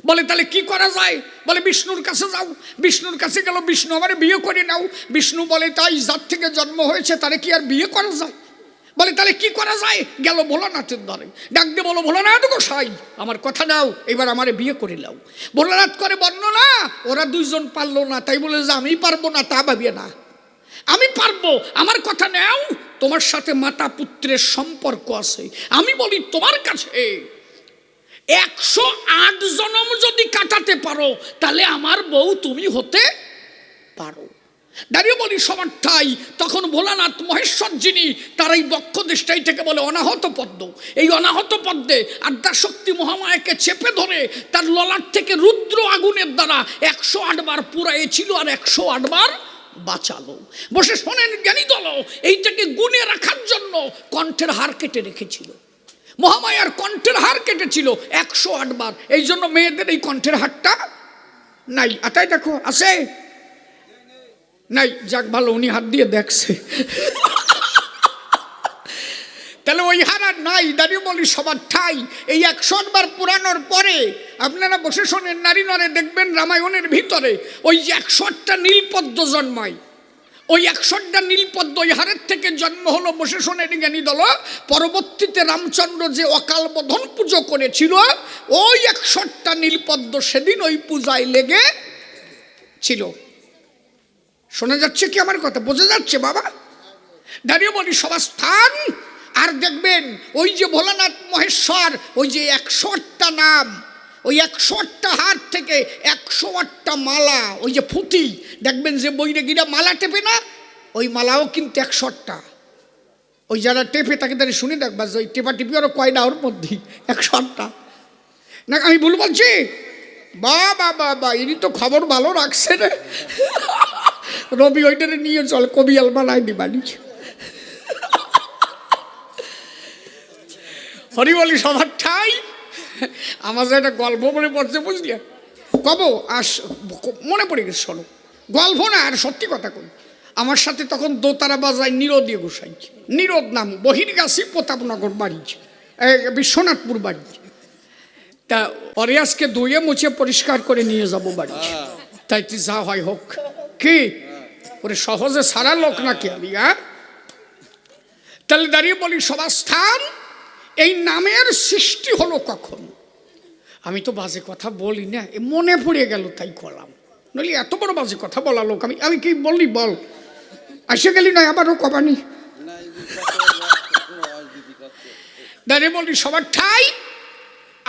বলে তাহলে কি করা যায়? বলে বিষ্ণুর কাছে যাও। বিষ্ণুর কাছে গেল, বিষ্ণু আমারে বিয়ে করে নাও। বিষ্ণু বলে, তাই যার থেকে জন্ম হয়েছে তারে কি আর বিয়ে করা যায়? বলে তাহলে কি করা যায়? গেল ভোলানাথের দ্বারে, ডাক দিয়ে বলো, ভোলানাথ গোসাই আমার কথা নাও, এবার আমারে বিয়ে করে নাও। ভোলানাথ করে বর্ণনা, ওরা 2 জন পারলো না, তাই বলে যে আমি পারবো না তা ভাবিয়ে না, আমি পারবো, আমার কথা নাও। তোমার সাথে মাতা পুত্রের সম্পর্ক আছে। আমি বলি তোমার কাছে 108 জন্ম যদি কাটাতে পারো, তাহলে আমার বউ তুমি হতে পারো। দাঁড়িয়ে বলি সবার ঠাই। তখন ভোলানাথ মহেশ্বর যিনি, তার এই বক্ষ দেশটাই থেকে বলে অনাহত পদ্ম। এই অনাহত পদ্মে আদ্যাশক্তি মহামায়াকে চেপে ধরে তার ললাট থেকে রুদ্র আগুনের দ্বারা 108 বার পুরাইছিল, আর 108 বার বাঁচালো। বসে শোনেন জ্ঞানী দল, এইটাকে গুণে রাখার জন্য কণ্ঠের হাড় কেটে রেখেছিল। মহামায়ার কণ্ঠের হাড় কেটেছিল 108 বার। এই জন্য মেয়েদের এই কণ্ঠের হাড়টা নাই। আতাই দেখো আছে নাই, যাক ভালো, উনি হাত দিয়ে দেখছে। তাহলে ওই হার আর নাই। দাঁড়িয়ে বলি সবার ঠাই। এই 108 বার পুরানোর পরে আপনারা বসে শোনেন নারী নরে, দেখবেন রামায়ণের ভিতরে ওই যে 108টা নীলপদ্ম জন্মায়। ওই 108টা নীলপদ্ম ওই হারের থেকে জন্ম হলো। বসে শোনেন জ্ঞানী দল, পরবর্তীতে রামচন্দ্র যে অকাল বোধন পুজো করেছিল, ওই 108টা নীলপদ্ম সেদিন ওই পূজায় লেগে ছিল। শোনা যাচ্ছে কি আমার কথা? বোঝা যাচ্ছে বাবা? দাঁড়িয়ে বলি সবার স্থান। আর দেখবেন ওই যে ভোলানাথ মহেশ্বর, ওই যে 108টা নাম, ওই 108টা হাত থেকে 108টা মালা, ওই যে ফুটি, দেখবেন যে বইরে গিরা মালা টেপে না, ওই মালাও কিন্তু 108টা। ওই যারা টেপে তাকে তারা শুনে দেখবা যে ওই টেপা টিপি আরো কয়টা ওর মধ্যে 108টা না। আমি ভুল বলছি? বাবা বাবা, ইনি তো খবর ভালো রাখছে রে। রবি ওইটারে নিয়ে চল, কবি আলমানায় দিবানি। হরি বলি সবার ঠাই। আমার যে একটা গল্প মনে পড়ছে, বুঝলি? কব আস মনে পড়ে গেছে, শোনো। গল্প না, আর সত্যি কথা কই। আমার সাথে তখন দোতারা বাজায় নিরোদী গোসাই, নিরোদ নাম, বহির্গাছি, প্রতাপনগর বাড়ি, বিশ্বনাথপুর বাড়ি। তা পরে আজকে ধুয়ে মুছে পরিষ্কার করে নিয়ে যাব বাড়ি। তাই তুই যা হয় হোক, কি ওরে সহজে সারা লোক নাকি আমি, হ্যাঁ? তাহলে দাঁড়িয়ে বলি সভাস্থান, এই নামের সৃষ্টি হলো কখন? আমি তো বাজে কথা বলি না, মনে পড়ে গেল তাই করলাম, নইলে এত বড় বাজে কথা বলা লোক আমি, আমি কি বললি বল, আসে গেলি নয় আবারও কবানি। দাঁড়িয়ে বলি সবার ঠাই,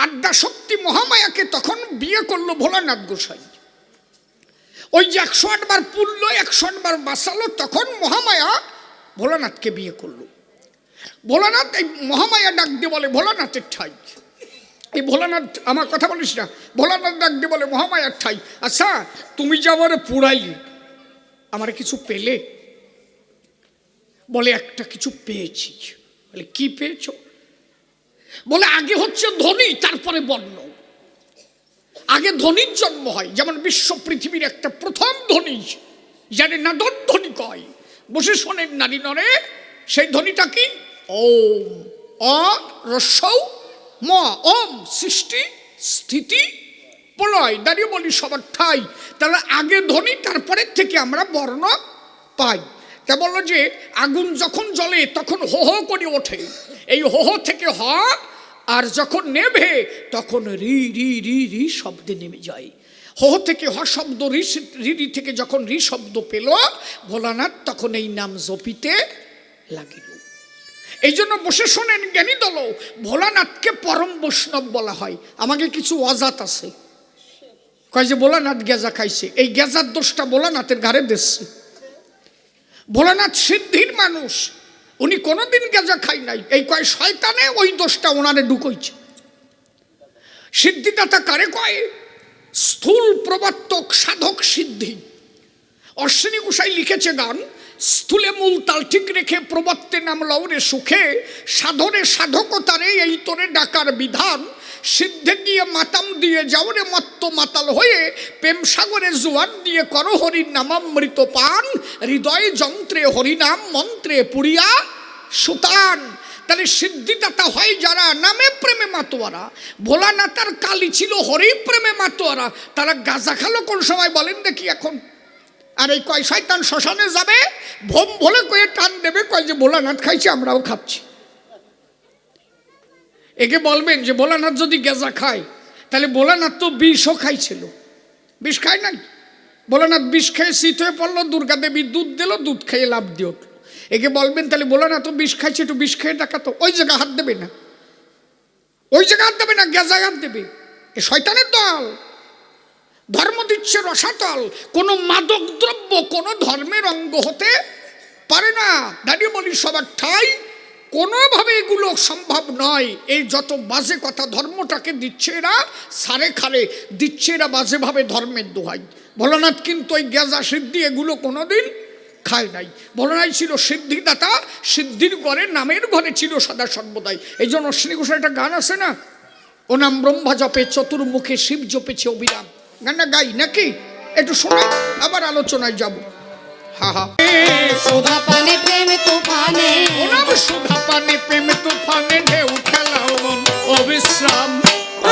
আদ্যা শক্তি মহামায়াকে তখন বিয়ে করলো ভোলানাথ গোসাই। ওই যে 108 বার পুরলো, 108 বার বাঁচালো, তখন মহামায়া ভোলানাথকে বিয়ে করলো। ভোলানাথ, এই মহামায়া ডাক দিয়ে বলে ভোলানাথের ঠাই, এই ভোলানাথ, আমার কথা বলিস না, ভোলানাথ ডাক দিয়ে বলে মহামায়ার ঠাই, আচ্ছা তুমি যে আমার পুরাইলে, আমার কিছু পেলে? বলে একটা কিছু পেয়েছি। বলে কি পেয়েছ? বলে আগে হচ্ছে ধনী, তারপরে বর্ণ। আগে ধনীর জন্ম হয়, যেমন বিশ্ব পৃথিবীর একটা প্রথম ধনী, যারে নাদন ধনী কয়, বসে শোনেন নারী নরে, সেই ধনীটা কি? ওম, অ রস্যৌ ম, ওম, সৃষ্টি স্থিতি প্রলয়। দাঁড়িয়ে বলি সবার ঠাই, তাহলে আগে ধনী, তারপরে থেকে আমরা বর্ণ পাই। তা বললো যে আগুন যখন জ্বলে তখন হো হো করে ওঠে, এই হো হো থেকে হ, আর যখন নেভে তখন রি রি রি রি শব্দে নেমে যায়। হো হো থেকে হ শব্দ, রি রি থেকে যখন রি শব্দ পেল ভোলানাথ, তখন এই নাম জপিতে লাগিল। এই জন্য বসে শোনেন জ্ঞানী দল, ভোলানাথকে পরম বৈষ্ণব বলা হয়। আমাকে কিছু অজাত আছে, কয় যে ভোলানাথ গেজা খাইছে, এই গেজার দোষটা ভোলানাথের ঘাড়ে দিচ্ছে। ভোলানাথ সিদ্ধির মানুষ, উনি কোনোদিন গেজা খাই নাই, এই কয় শয়তানে ওই দোষটা ওনারে ঢুকইছে। সিদ্ধিদাতা কারে কয়? স্থূল প্রবর্তক সাধক সিদ্ধি। অশ্বিনী গোসাই লিখেছে গান, স্থূলে মূল তাল ঠিক রেখে প্রবর্তে নাম লওরে সুখে, সাধনে সাধকতারে এই তোরে ডাকার বিধান, সিদ্ধে গিয়ে মাতাম দিয়ে যাওরে মত্ত মাতাল হয়ে, প্রেম সাগরে জোয়ার দিয়ে কর হরির নামামৃত পান, হৃদয় যন্ত্রে হরিনাম মন্ত্রে পুরিয়া সুতান। তাহলে সিদ্ধিদাতা হয় যারা নামে প্রেমে মাতোয়ারা। ভোলানাথার কালী ছিল হরি প্রেমে মাতোয়ারা, তারা গাঁজা খালো কোন সময় বলেন দেখি এখন? আর এই কয় শয়তান শ্মশানে যাবে, ভোম ভোলে কয়ে টান দেবে, কয় যে ভোলানাথ খাইছে আমরাও খাচ্ছি। একে বলবেন যে ভোলানাথ যদি গেজা খায়, তাহলে ভোলানাথ তো বিষও খাইছিল, বিষ খায় নাই? ভোলানাথ বিষ খেয়ে শীত হয়ে পড়লো, দুর্গা দেবী দুধ দিল, দুধ খেয়ে লাভ দিয়ে উঠলো। একে বলবেন তাহলে ভোলানাথ তো বিষ খাইছে, একটু বিষ খেয়ে দেখাতো, ওই জায়গা হাত দেবে না, ওই জায়গা হাত দেবে না, গেজায় হাত দেবে। এ শয়তানের দল, ধর্ম দিচ্ছে রসাতল। কোনো মাদক দ্রব্য কোনো ধর্মের অঙ্গ হতে পারে না। দাঁড়িয়ে বলি সবার ঠাই, কোনোভাবে এগুলো সম্ভব নয়। এই যত বাজে কথা ধর্মটাকে দিচ্ছে এরা, সারে খারে দিচ্ছে এরা বাজেভাবে ধর্মের দোহাই। ভোলানাথ কিন্তু ওই গেজা সিদ্ধি এগুলো কোনোদিন খায় নাই। ভোলানাথ ছিল সিদ্ধিদাতা, সিদ্ধির ঘরে নামের ঘরে ছিল সদা সর্বদাই। এই জন্য অশ্বিনী ঘোষের একটা গান আছে না, ও নাম ব্রহ্মা জপে চতুর্মুখে শিব জপেছে অবিরাম, গানটা গাই নাকি? একটু শোনা, আবার আলোচনায় যাব। হা হা, সুধা পানে প্রেম তুফানে, ও নাম সুধা পানে প্রেম তুফানে, ঢেউ খেলাও মন অবিশ্রাম,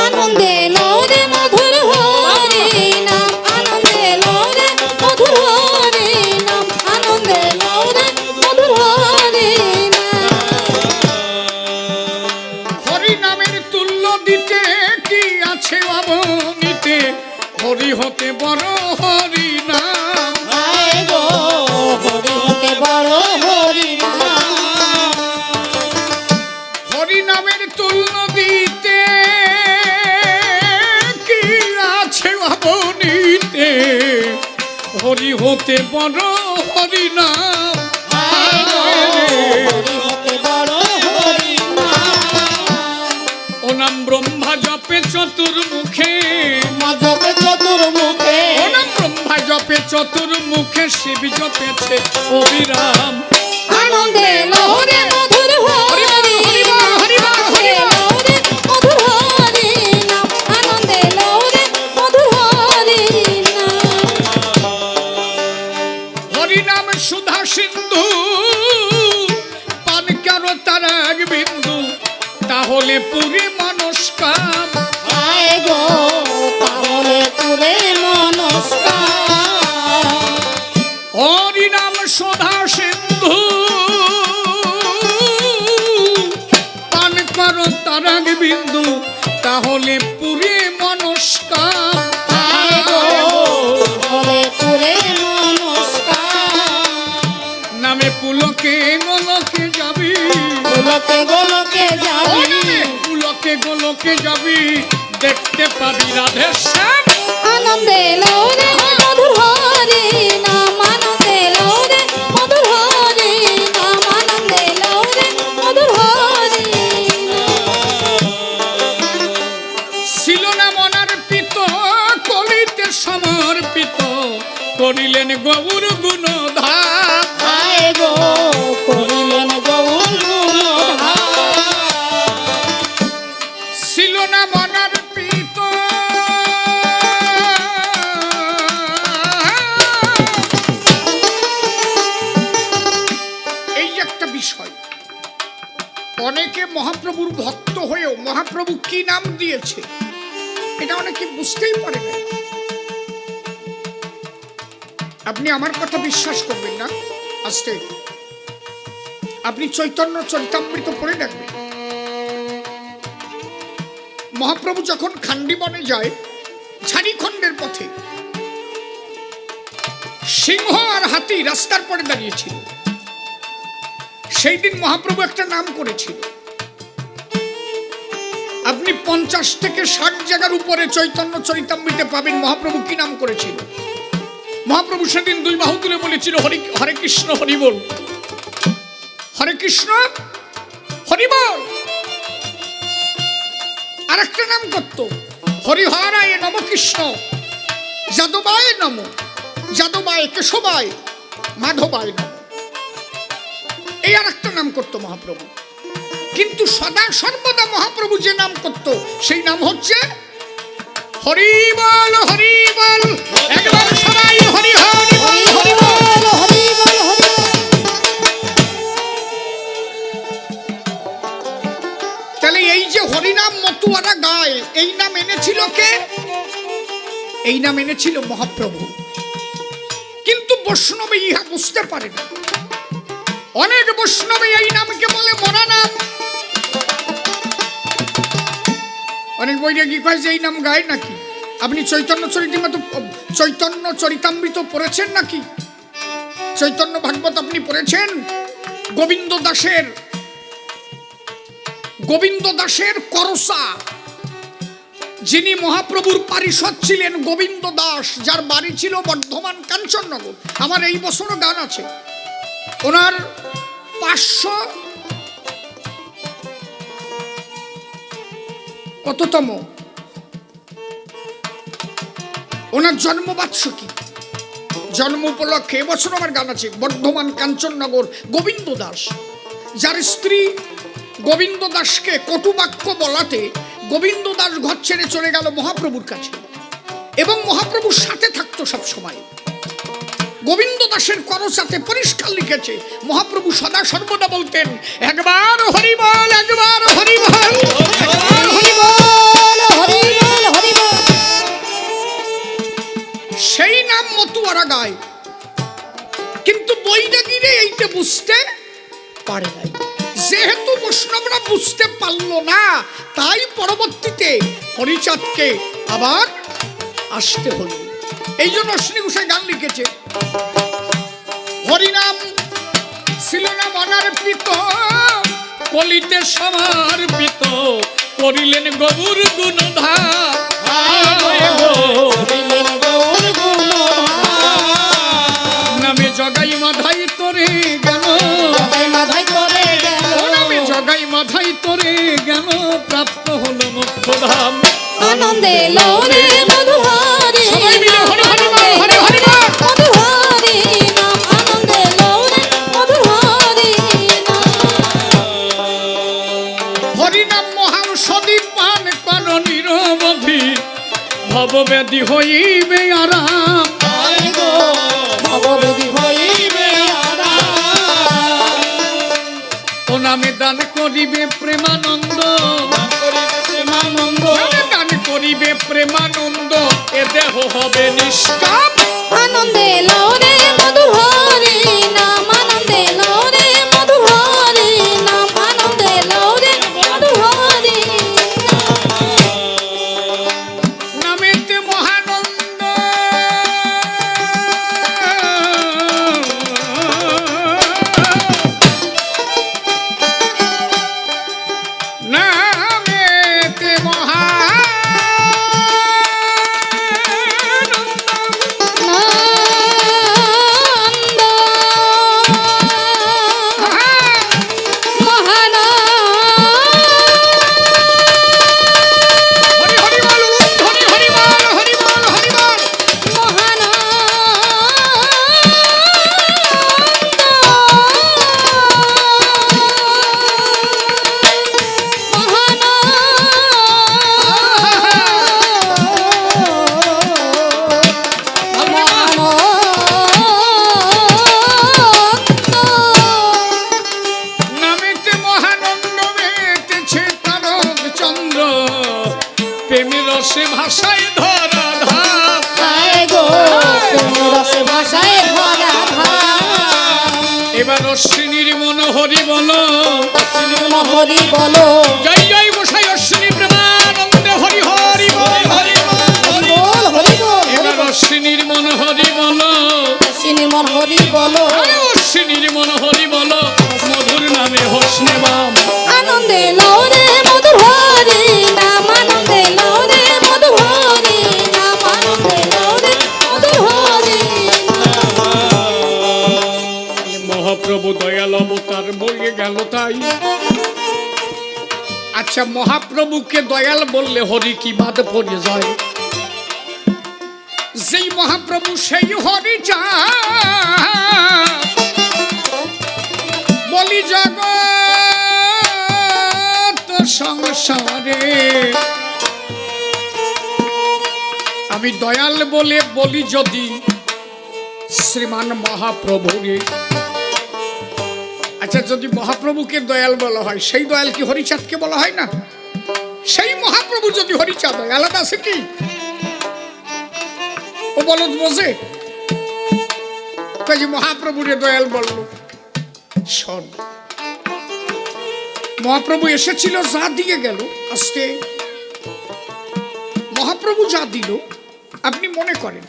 আনন্দে লোরে মধুর হরি নাম, আনন্দে লোরে মধুর হরি নাম, আনন্দে লোরে মধুর হরি নাম। হরি নামের তুল্য দিতে কি আছে অবনীতে, হরি হতে বড় হরি নাম। হায় গো হরি হতে বড় হরি নাম, হরি নামের তুল্য দিতে কি আছে অবনীতে, হরি হতে বড় হরি নাম। হায় গো হরি হতে বড় হরি নাম। ও নাম ব্রহ্মা জপে চতুর্মুখে, মজকে চতুর্মুখে, ও নাম ব্রহ্মা জপে চতুর্মুখে, শিব জপেছে অবিরাম। আনন্দে লোরে মধুর হরি নাম, আনন্দে লোরে মধুর হরি নাম, আনন্দে লোরে মধুর হরি নাম। হরি নাম সুধা তাহলে পুরে মনস্কাম আয় গো ওরে পুরে মনস্কাম নামে পুলকে গোলকে যাবি গোলকে গোলকে ও যাবি নামে পুলকে গোলকে যাবি দেখতে পাবি রাধে শ্যাম আনন্দে লৌরে মধুর হরি নাম আনন্দে লৌরে মধুর হরি নাম আনন্দে লৌরে মধুর হরি ছিল না মনার পিত কলিতে সমর্পিত করিলেন গৌর গুণধার আয় গো করিলেন গৌর গুণধার ছিল না মনার পিত এই যে একটা বিষয় অনেকে মহাপ্রভুর ভক্ত হয়েও মহাপ্রভু কি নাম দিয়েছে এটা অনেকে বুঝতেই পারে না আপনি আমার কথা বিশ্বাস করবেন না আস্তে আপনি চৈতন্য চরিতামৃত পড়ে দেখবেন মহাপ্রভু যখন খান্ডিবনে যায় ঝাড়িখণ্ডের পথে সিংহ আর হাতি রাস্তার পরে দাঁড়িয়েছিল সেই দিন মহাপ্রভু একটা নাম করেছিল আপনি 50 থেকে 60 জায়গার উপরে চৈতন্য চরিতামৃতে পাবেন মহাপ্রভু কি নাম করেছিল মহাপ্রভু সেদিন দুই বাহু তুলে বলেছিল হরে কৃষ্ণ হরি বল হরে কৃষ্ণ হরি বল আর একটা নাম করত হরিহরায় নম কৃষ্ণ যাদবায় নম যাদবায় কেশবায় মাধবায় নম এই আর একটা নাম করত মহাপ্রভু কিন্তু সদা সর্বদা মহাপ্রভু যে নাম করত সেই নাম হচ্ছে হরি বল হরি বল একবার সবাই হরি হরি বল হরি বল হরি বল হরি বল তাহলে এই যে হরিনাম মতুয়ারা গায় এই নাম এনেছিল কে এই নাম এনেছিল মহাপ্রভু কিন্তু বৈষ্ণবে ইহা বুঝতে পারে না অনেক বৈষ্ণবে এই নামকে বলে মরা নাম অনেক বৈরাগী কয় যে এই নাম গায় নাকি আপনি চৈতন্য চরিতামৃত পড়েছেন নাকি চৈতন্য ভাগবত আপনি পড়েছেন গোবিন্দ দাসের করসা যিনি মহাপ্রভুর পারিষদ ছিলেন গোবিন্দ দাস যার বাড়ি ছিল বর্ধমান কাঞ্চননগর আমার এই বছরও গান আছে ওনার 500 কততম ওনার জন্মবার্ষিকী জন্ম উপলক্ষে এবছর আমার গান আছে বর্ধমান কাঞ্চননগর গোবিন্দ দাস যার স্ত্রী গোবিন্দ দাসকে কটু বাক্য বলাতে গোবিন্দ দাস ঘর ছেড়ে চলে গেল মহাপ্রভুর কাছে এবং মহাপ্রভুর সাথে থাকতো সব সময় গোবিন্দ দাসের করসাতে পরিষ্কার লিখেছে মহাপ্রভু সদা সর্বদা বলতেন একবার হরি বল একবার হরি বল একবার হরি বল হরি বল হরি বল সেই নাম মতুয়ারা গায় কিন্তু বৈরাগীরে এইটা বুঝতে পারে নাই যেহেতু বৈষ্ণবরা বুঝতে পারলো না তাই পরবর্তীতে হরিচাঁদকে আবার আসতে হলো এই জন্য অশ্বিনী ঘোষাই গান লিখেছে হরিনাম ছিল না মনার পিত কলিতে সমর্পিত করিলেন গৌর গুণধার করিলেন গৌর গুণধার নামে জগাই মাধাই তোরে গেল জগাই মাধাই তোরে গেল নামে জগাই মাধাই তোরে গেল প্রাপ্ত হলো মোক্ষধাম আনন্দে লৌরে মধুর হরি সবাই মিলে হরি হরি বল হরি হরি বল মধুর হরি নাম আনন্দে লৌরে মধুর হরি নাম হরিনাম মহাঔষধি পান কর নিরবধি ভবব্যাধি হইবে আরাম আয় গো ভববিধি হইবে আরাম ও নামে দান করিবে প্রেমানন্দ প্রেমানন্দ নামে দান করিবে প্রেমানন্দ এ দেহ হবে নিষ্কাম আনন্দে লৌরে মধুর হরি নাম আনন্দে লৌরে মধুর হরি নাম আনন্দে লৌরে মধুর হরি নাম অশ্বিনীর মন হরি বল, অশ্বিনীর মন হরি বলো, জয় জয় গোসাই অশ্বিনী প্রেমানন্দে হরি হরি বল, হরি হরি বল হরি বল। এবার অশ্বিনীর মন হরি বল, অশ্বিনীর মন হরি বলো, আরে অশ্বিনীর মন হরি বল, মধুর নামে হোসনে বাম। আনন্দে লরে মধুর হরি নাম, আনন্দে লরে মধুর হরি নাম, আনন্দে লরে মধুর হরি নাম। মহাপ্রভু দয়াল অবতার বলে গেল তাই। আচ্ছা, মহাপ্রভুকে দয়াল বললে হরি কি বাদ পড়ে যায়? যেই মহাপ্রভু সেই হরি যা বলি জগৎ সংসারে। আমি দয়াল বলে বলি যদি শ্রীমান মহাপ্রভুরে। আচ্ছা, যদি মহাপ্রভুকে দয়াল বলা হয়, সেই দয়াল কি হরিচাঁদকে বলা হয় না? সেই মহাপ্রভু যদি হরিচাঁদ হয়, আলাদা আছে কি? ও বলদ বোঝে কাজে মহাপ্রভুরে দয়াল বলল। শোন, মহাপ্রভু এসেছিল, যা দিয়ে গেল। আজকে মহাপ্রভু যা দিল, আপনি মনে করেন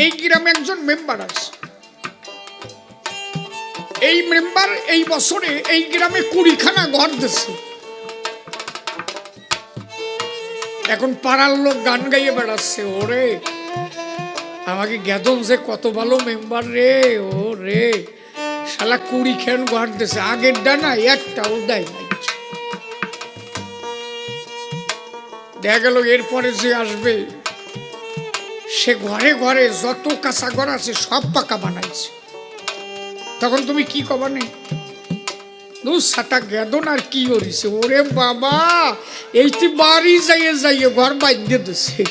এই গ্রামে একজন মেম্বার আছে, এই মেম্বার এই বছরে এই গ্রামে 20খানা ঘর দিচ্ছে। এখন পাড়ার লোক গান গাইয়ে বেড়াচ্ছে, ওরে আমাকে গেদম যে কত ভালো মেম্বার রে, ও রে শালা 20খান ঘর দিচ্ছে, আগের ডানা একটাও দেয় নাই। দেখা গেল এরপরে যে আসবে সে ঘরে ঘরে যত কাঁচা ঘর আছে সব পাকা বানাইছে। তখন তুমি কি কবা নেই? সাটা গেদন আর কি করিছে, ওরে বাবা এইটি বাড়ি যাইয়ে যাইয়ে ঘর বাঁধে দিছে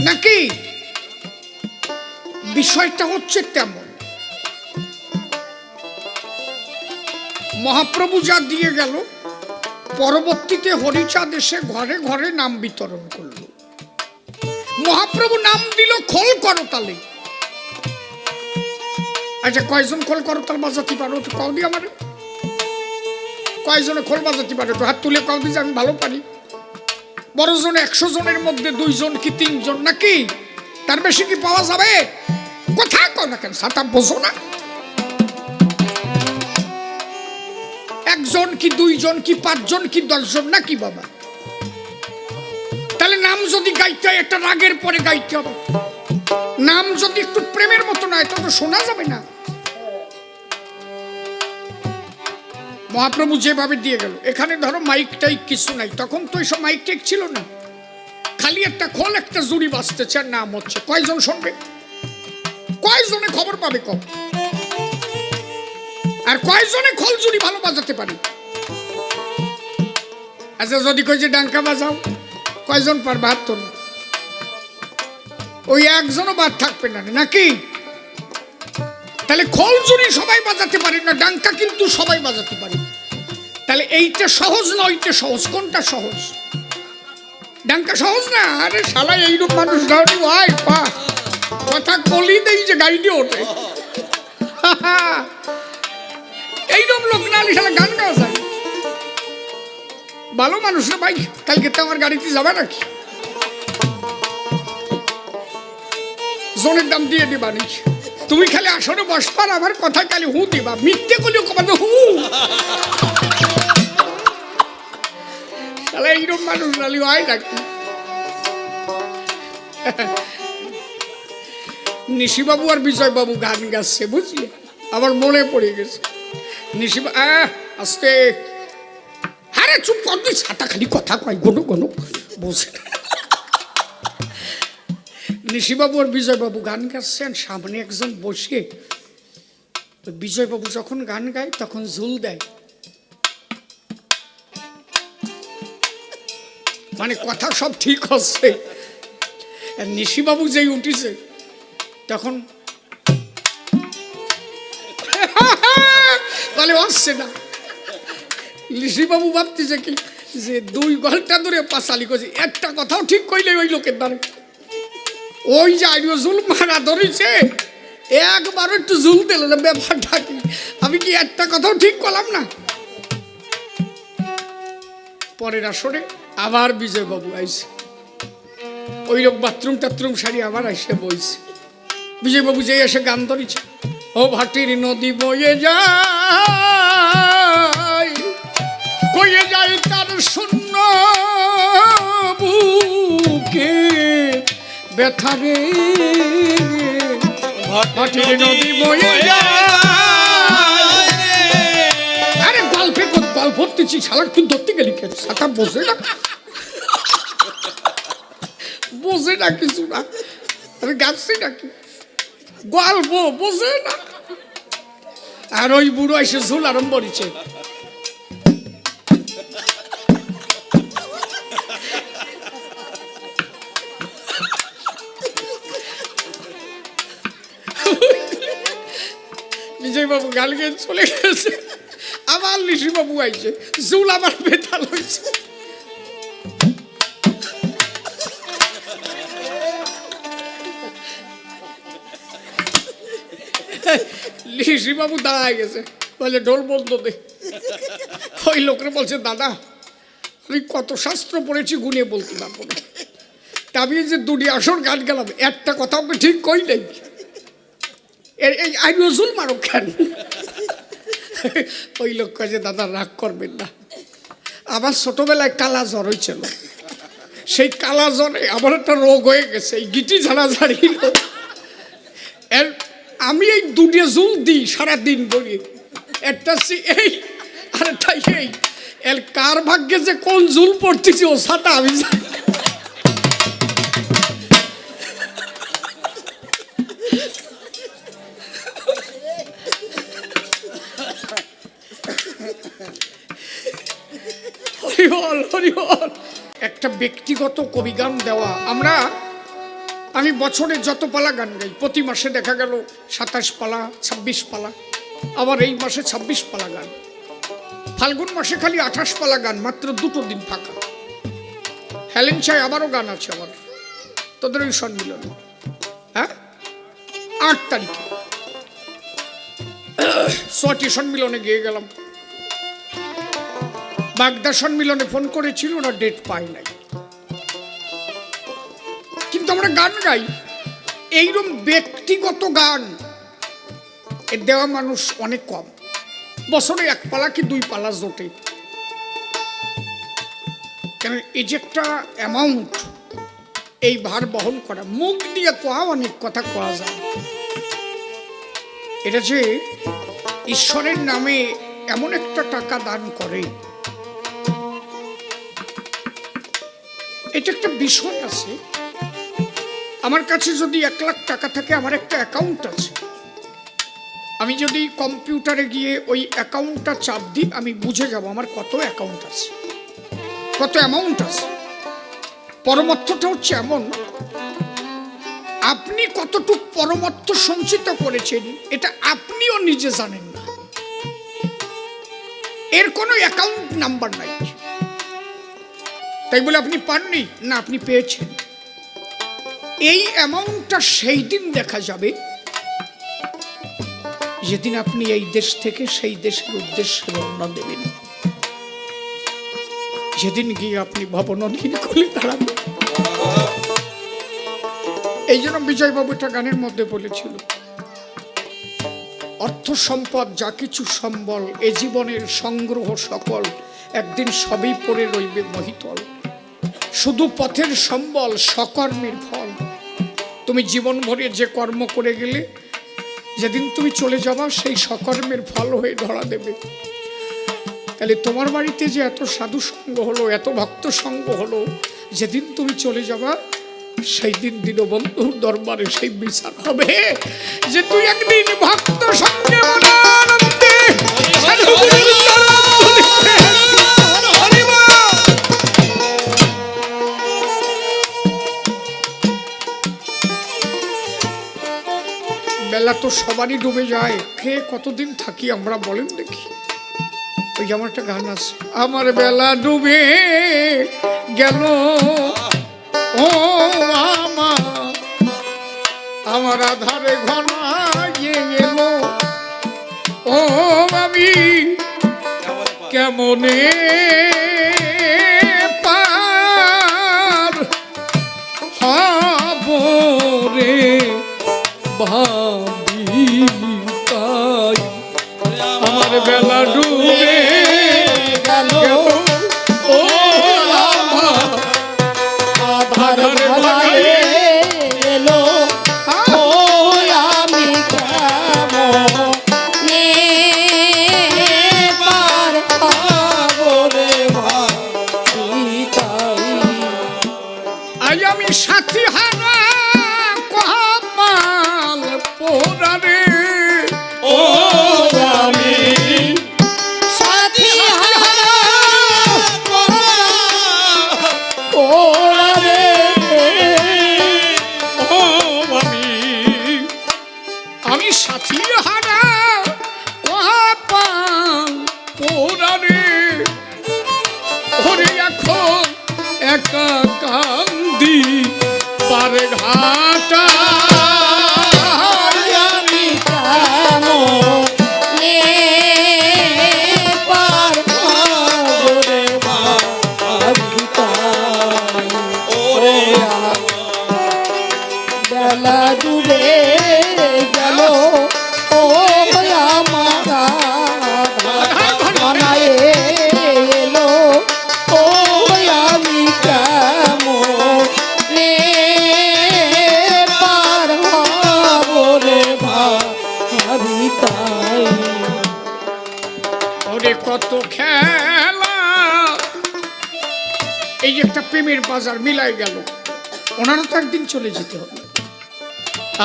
নাকি? বিষয়টা হচ্ছে তেমন। মহাপ্রভু যা দিয়ে গেল, পরবর্তীতে হরিচাঁদ এসে ঘরে ঘরে নাম বিতরণ করল। মহাপ্রভু নাম দিল খোল করতালে। আচ্ছা, কয়জন খোল করতাল বাজাতে পারো তো কাউ দি আমার? কয়জনে খোল বাজাতে পারো তো হাত তুলে কাউ দি, আমি ভালো পারি। বড় জন 100 জনের মধ্যে 2 জন কি 3 জন নাকি? তার বেশি কি পাওয়া যাবে? কথা কয় না কেন, সাটা বোঝো না? 1 জন কি 2 জন কি 5 জন কি 10 জন নাকি বাবা? তাহলে নাম যদি গাইতে হয় একটা রাগের পরে গাইতে হবে। নাম যদি একটু প্রেমের মতো নয় তত শোনা যাবে না। মহাপ্রভু যেভাবে দিয়ে গেল, এখানে ধরো মাইক টাইক কিছু নাই, তখন তো এইসব মাইক টাইক ছিল না, খালি একটা খোল একটা জুড়ি বাজতেছে আর নাম হচ্ছে। কয়জন শুনবে? কয়জনে খবর পাবে কম? আর কয়জনে খোল জুড়ি ভালো বাজাতে পারে? আচ্ছা, যদি কই যে ডাঙ্কা বাজাও, কয়জন পারবে? হাত তোল। ওই একজনও বাদ থাকবে না নাকি? তাহলে খোল জুড়ি সবাই বাজাতে পারে না, ডাঙ্কা কিন্তু সবাই বাজাতে পারে। তাহলে এইটা সহজ না ওইটা সহজ? কোনটা সহজ? ডাঙ্কা সহজ না? আরে শালা এইরকম মানুষ ধরি ভাই পা কথা কলি দেই যে গাইডি ওঠে। এইরকম লোক না শালা গান গাওয়া যায়। ভালো মানুষ না ভাই, কালকে তো আমার গাড়িতে যাবে নাকি? জনের দাম দিয়ে দিবা নাকি? তুমি খালি আসরে বসবার, আমার কথা খালি হু দিবা, মিথ্যে করলেও কমাবে হু। শালা এইরকম মানুষ নালি হয় নাকি? নিশিবাবু আর বিজয়বাবু গান গাচ্ছে, বুঝলি? আমার মনে পড়ে গেছে নিশিবা। আস্তে, আরে চুপ কর, তুই ছাতা খালি কথা কয় গনো গনো বসে। নিশিবাবু আর বিজয়বাবু গান গাচ্ছেন, সামনে একজন বসে। বিজয়বাবু যখন গান গায় তখন ঝুল দেয়, মানে কথা সব ঠিক হচ্ছে। আর নিশিবাবু যেই উঠিছে তখন বলে আসছে না। নিশিবাবু ভাবতেছে কি যে 2 ঘন্টা ধরে পাশালি করছে, একটা কথাও ঠিক কইলে ওই লোকের দ্বারা ওই যে আইজুল মারা ধরেছে, একবার একটু জুল দিল না, ব্যাপারটা কি? আমি কি একটা কথাও ঠিক করলাম না? পরের আসরে আবার বিজয়বাবু আইসে, ওই লোক বাথরুম টাথরুম সারি আবার আইসে বইছে। বিজয়বাবু যে এসে গান ধরেছে, ও ভাটির নদী বয়ে যায়, কয়ে যায় তার শূন্য বুকে ব্যথা রে, ভাটির নদী বয়ে যায়। আরে গল্পে গল্প ধরতেছি, শালার তুই ধরতে গেলি কেন? সাতা বোঝে না, বোঝে না কিছু না, আমি গাচ্ছি নাকি? গল্প বোঝে না। আর ওই বুড়ো এসে ঝুল আরম্ভ করেছে। বিজয়বাবু গাল গিয়ে চলে গেছে, আবার লিসি বাবু আইছে, ঝুল আবার বেতাল হয়েছে। লিসি বাবু দাঁড়ায় গেছে, বলে ঢোল বন্ধ দে। ওই লোকরা বলছে, দাদা আমি কত শাস্ত্র পড়েছি গুনে বলতে পারবো না, তা আমি যে দুটি আসর গান গেলাম, একটা কথা ওকে ঠিক কই নেই, এই আইও ঝুল মারো কেন? ওই লোক কাজে দাদা রাগ করবেন না, আমার ছোটবেলায় কালা জ্বর হয়েছিল, সেই কালা জ্বরে আমার একটা রোগ হয়ে গেছে, এই গিটি ঝাড়াঝাড়ি। এর আমি এই দুটি জুল দিই সারাদিন ধরে, একটা এই আর একটা এই, এর কার ভাগ্যে যে কোন জুল পড়তেছি ও সাটা আমি জানি। হরিবল হরিবল। একটা ব্যক্তিগত কবিগান দেওয়া, আমি বছরে যত পালা গান গাই, প্রতি মাসে দেখা গেল 27 পালা 26 পালা, আবার এই মাসে 26 পালা গান, ফাল্গুন মাসে খালি 28 পালা গান, মাত্র 2 দিন ফাঁকা। হেলেন চাই আবারও গান আছে আমার, তোদের ওই সম্মিলন, হ্যাঁ 8 তারিখে 6টি সম্মিলনে গিয়ে গেলাম। বাগদা সম্মিলনে ফোন করেছিল, ওরা ডেট পায় নাই, কিন্তু আমরা গান গাই। এইরকম ব্যক্তিগত গান এর দেওয়া মানুষ অনেক কম, বছরে 1 পালা কি 2 পালা জোটে, কেন এই যে একটা অ্যামাউন্ট, এই ভার বহন করা, মুখ দিয়ে কোয়া অনেক কথা কোয়া যায়, এটা যে ঈশ্বরের নামে এমন একটা টাকা দান করে, এটা একটা বিষয় আছে। আমার কাছে যদি 1 লাখ টাকা থাকে, আমার একটা অ্যাকাউন্ট আছে, আমি যদি কম্পিউটারে গিয়ে ওই অ্যাকাউন্টটা চাপ দিই, আমি বুঝে যাব আমার কত অ্যাকাউন্ট আছে, কত অ্যামাউন্ট আছে। পরমার্থটা হচ্ছে এমন, আপনি কতটুকু পরমার্থ সঞ্চিত করেছেন এটা আপনিও নিজে জানেন না, এর কোনো অ্যাকাউন্ট নাম্বার নাই। তাই বলে আপনি পাননি না, আপনি পেয়েছেন। এই অ্যামাউন্টটা সেই দিন দেখা যাবে যেদিন আপনি এই দেশ থেকে সেই দেশের উদ্দেশ্যে রওনা দেবেন, যেদিন গিয়ে আপনি ভবনদীর কোলে দাঁড়াবেন। এই জন্য বিজয়বাবু একটা গানের মধ্যে বলেছিল, অর্থ সম্পদ যা কিছু সম্বল, এ জীবনের সংগ্রহ সকল, একদিন সবই পড়ে রইবে মহিতল। শুধু পথের সম্বল সকর্মের ফল, তুমি জীবন ভরে যে কর্ম করে গেলে, যেদিন তুমি চলে যাবা সেই সকর্মের ফল হয়ে ধরা দেবে। তাহলে তোমার বাড়িতে যে এত সাধু সঙ্গ হলো, এত ভক্ত সঙ্গ হলো, যেদিন তুমি চলে যাবা সেই দিন দীনবন্ধুর দরবারে সেই বিচার হবে যে তুই একদিন ভক্ত সঙ্গে বেলা তো সবারই ডুবে যায়, খেয়ে কতদিন থাকি আমরা বলেন দেখি। ওই যে আমার একটা গান আছে, আমার বেলা ডুবে গেল ও আমার আধারে ঘনায় কেমনে পার হব রে ভাবি তাই আমার বেলা ডুবে গেল ও আমার আধার ভাঙায় এলো ও আমি কেমনে পার হব রে ভাবি তাই আজ আমি সাথী হারা কপাল পোড়ারে ও আমি সাথী হারা ওরে ও আমি সাথী হারা কপাল পোড়ারে ওরে এখন একা কান্দি পারে ঘাটা আমি কেমনে পার হব রে ভাবি তাই ওরে বেলা ডুবে গেল ও আমার মনায় এলো ও আমি কেমনে পার হব রে ভাবি তাই ওরে কত খেলা এই যে একটা প্রেমের বাজার মিলাই গেল ওনারও তো একদিন চলে যেতে হবে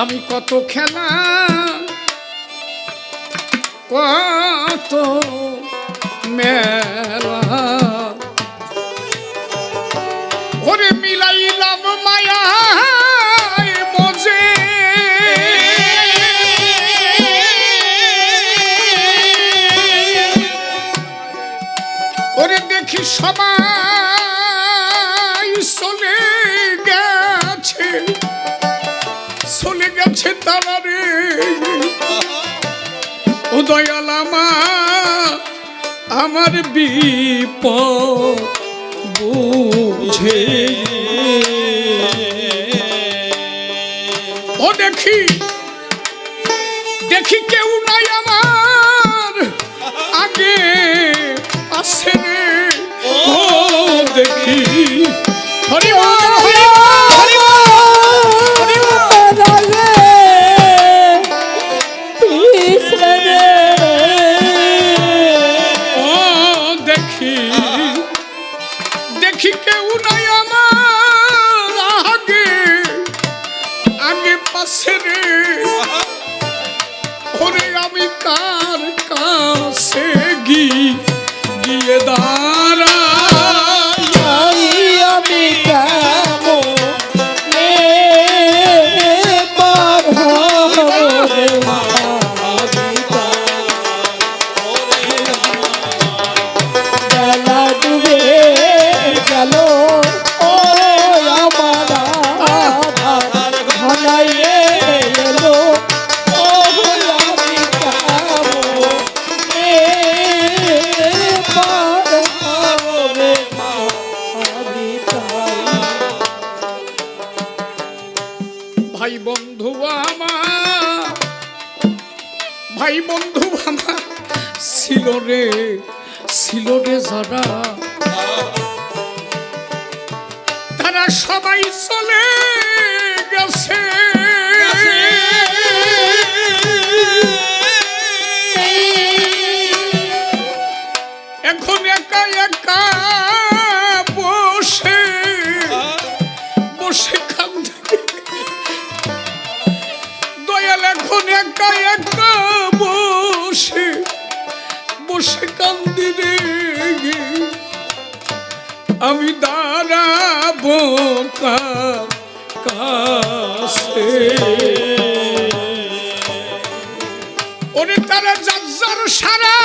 আমি কত খেলা কত মেলা ওরে মিলাইলাম মায়া মজে ওরে দেখি সবাই চলে গেছে তারা রে ও দয়ালামা আমার বিপদ বুঝে ও দেখি কেউ নাই আমার আগে পাশে রে ও দেখি হরি বল, হরি বল, হরি বল, হরি বল। ও দেখি কেউ নাই আমার আগে পাশে রে ওরে আমি কার কাছে গিয়ে দাঁড়াই আমি কেমনে পার হব রে ভাবি তাই বেলা ডুবে গেল ও আমার আধার ভাঙায় এলো ও আমি কেমনে পার হব রে ভাবি তাই ভাই বন্ধু আমার ছিল রে যারা তারা সবাই চলে গেছে এখন একা একা বসে কান্দে দয়াল এখন একা একা বসে কান্দি রে আমি দাঁড়াবো কাছে ওরে তারা যার সারা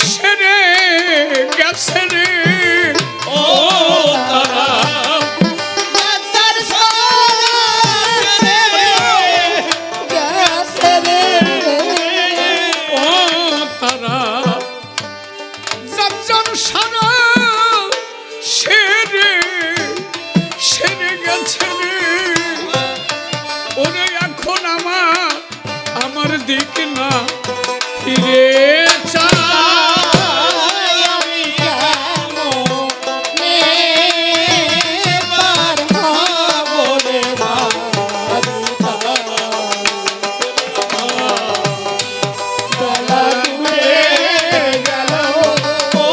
সেরে গেছে রে ও তারা আমার আমার দিক না ফিরে চায় আমি কেমনে পার হব রে ভাবিতা বেলা ডুবে গেল ও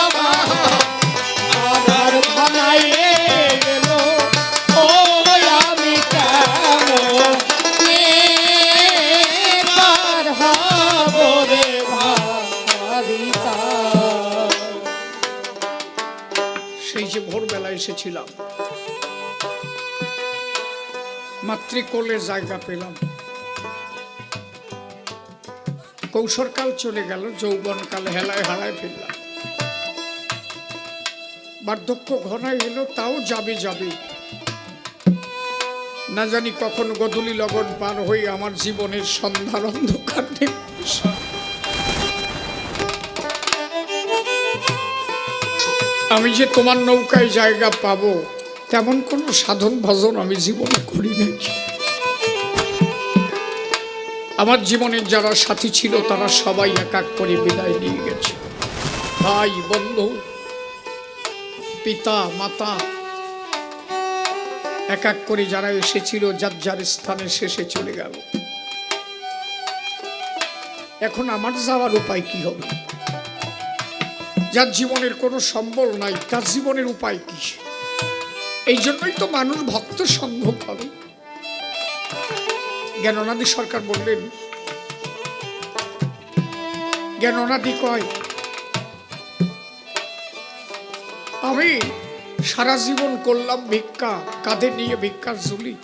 আমার ভাঙাইয়ে গেল ও আমি কেমনে পার হব রে ভাবিতা সেই যে ভোরবেলা এসেছিলাম, মাতৃকোলে জায়গা পেলাম, কৈশোরকাল চলে গেল, যৌবনকাল হেলায় হারায় ফেললাম, বার্ধক্য ঘনায় এলো, তাও যাবে যাবে, না জানি কখন গধূলি লগন পার হয়ে আমার জীবনের সন্ধ্যার অন্ধকার নেমে আসে। আমি যে তোমার নৌকায় জায়গা পাবো তেমন কোনো সাধন ভজন আমি জীবনে করি নাকি। আমার জীবনের যারা সাথী ছিল তারা সবাই এক এক করে বিদায় নিয়ে গেছে, ভাই বন্ধু পিতা মাতা এক এক করে যারা এসেছিল যার যার স্থানে শেষে চলে গেল। এখন আমার যাওয়ার উপায় কি হবে? যার জীবনের কোনো সম্বল নাই তার জীবনের উপায় কি? এই জন্যই তো মানুষ ভক্ত সঙ্গ করে। জ্ঞাননাদি সরকার বললেন, জ্ঞাননাদি কয় আমি সারা জীবন করলাম ভিক্ষা, কাঁধে নিয়ে ভিক্ষার ঝুলি,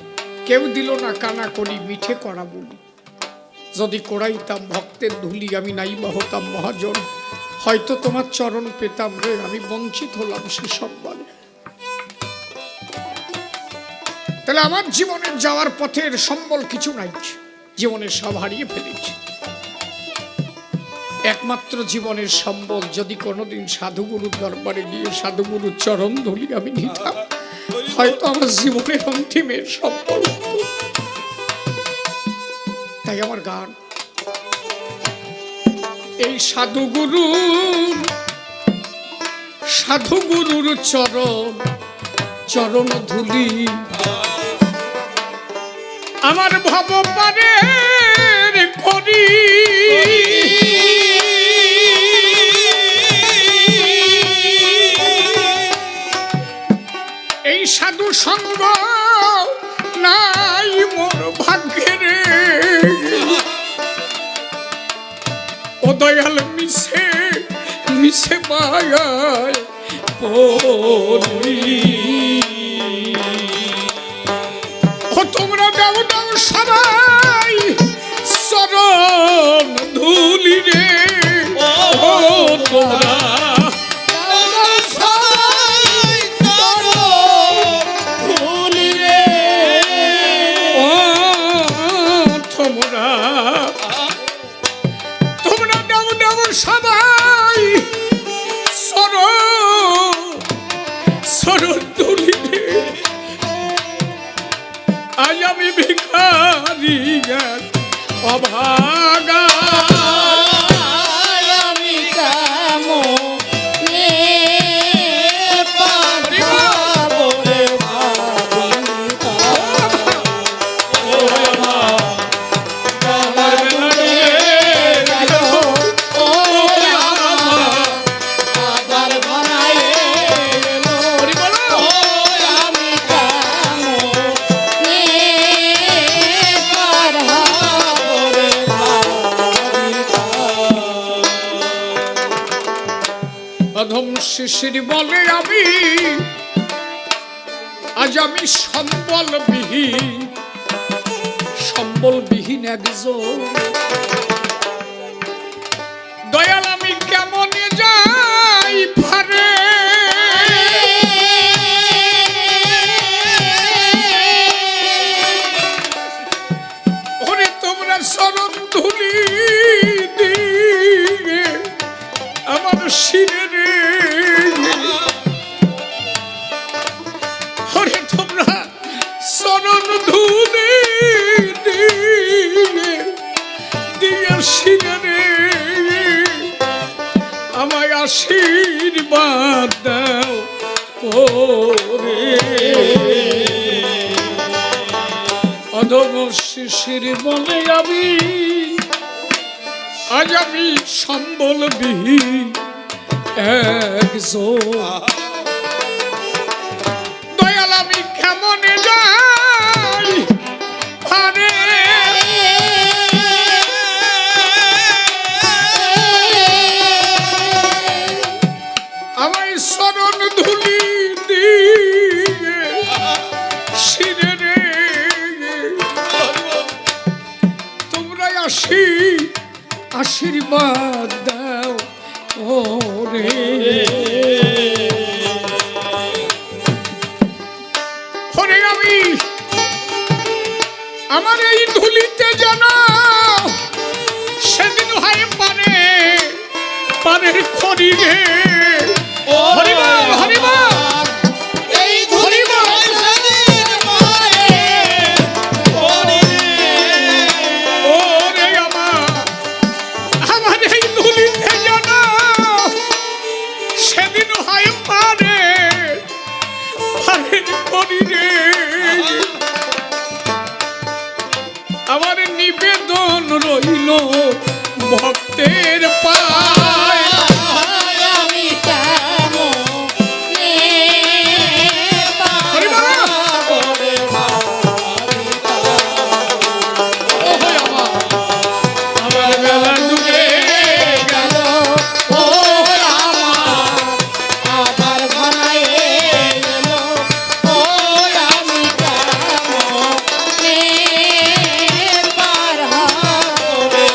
কেউ দিল না কানা করি মিঠে করা বলি, যদি করাইতাম ভক্তের ধুলি আমি নাই বা হতাম মহাজন, হয়তো তোমার চরণ পেতাম রে, আমি বঞ্চিত হলাম সেসব বলে। তাহলে আমার জীবনের যাওয়ার পথের সম্বল কিছু নাই, জীবনের সব হারিয়ে ফেলেছি। একমাত্র জীবনের সম্বল যদি কোনোদিন সাধুগুরুর দরবারে গিয়ে সাধুগুরুর চরণ ধুলি আমি নিতাম, হয়তো আমার জীবনের অন্তিমের সম্বল। তাই আমার গান এই সাধুগুরুর চরণ ধুলি আমার ভব পারে করি, এই সাধু সঙ্গ নাই মোর ভাগ্যের, ও দয়াল মিশে মিশে মায়ায় পড়ি। ও তোমরা দাও দাও সবাই চরণ ধুলি রে, ও তোমরা সবাই চরণ ধুলি রে, আজ আমি ভিখারি অভাগা, আমি কেমনে পার হব রে ভাবিতা অধম শিশির বলে আমি আজ আমি সম্বলবিহীন একজন, দয়াল আমি কেমন যাই পারে, ওরে তোমরা চরণ ধুলি দিয়ে আমার শিরে রে, ওরে তোমরা চরণ ধুলি দিয়ে শিশির বলে আমি আজ আমি সম্বলবিহীন একজন দয়াল আমি কেমনে যাই আরে আমায় শরণ ধুলি দিয়ে শিরে রে তোমরা আসি আশীর্বাদ দাও ওরে ওরে আমি আমার এই ধুলিতে জানা সেদিন হয় পানের খড়ি গে হরিবল হরিবল এই ধুলি সেদিন পারে ওরে ওরে আমার এই ধুলিতে জানা সেদিন হয় পানের খড়ি রে আমার নিবেদন রইল ভক্তের পায় আমি কেমনে পাবো রে ওহে আমার বেলা ডুবে গেল ও আমার আধার ঘনায় এলো ও আমি কেমনে পার হব রে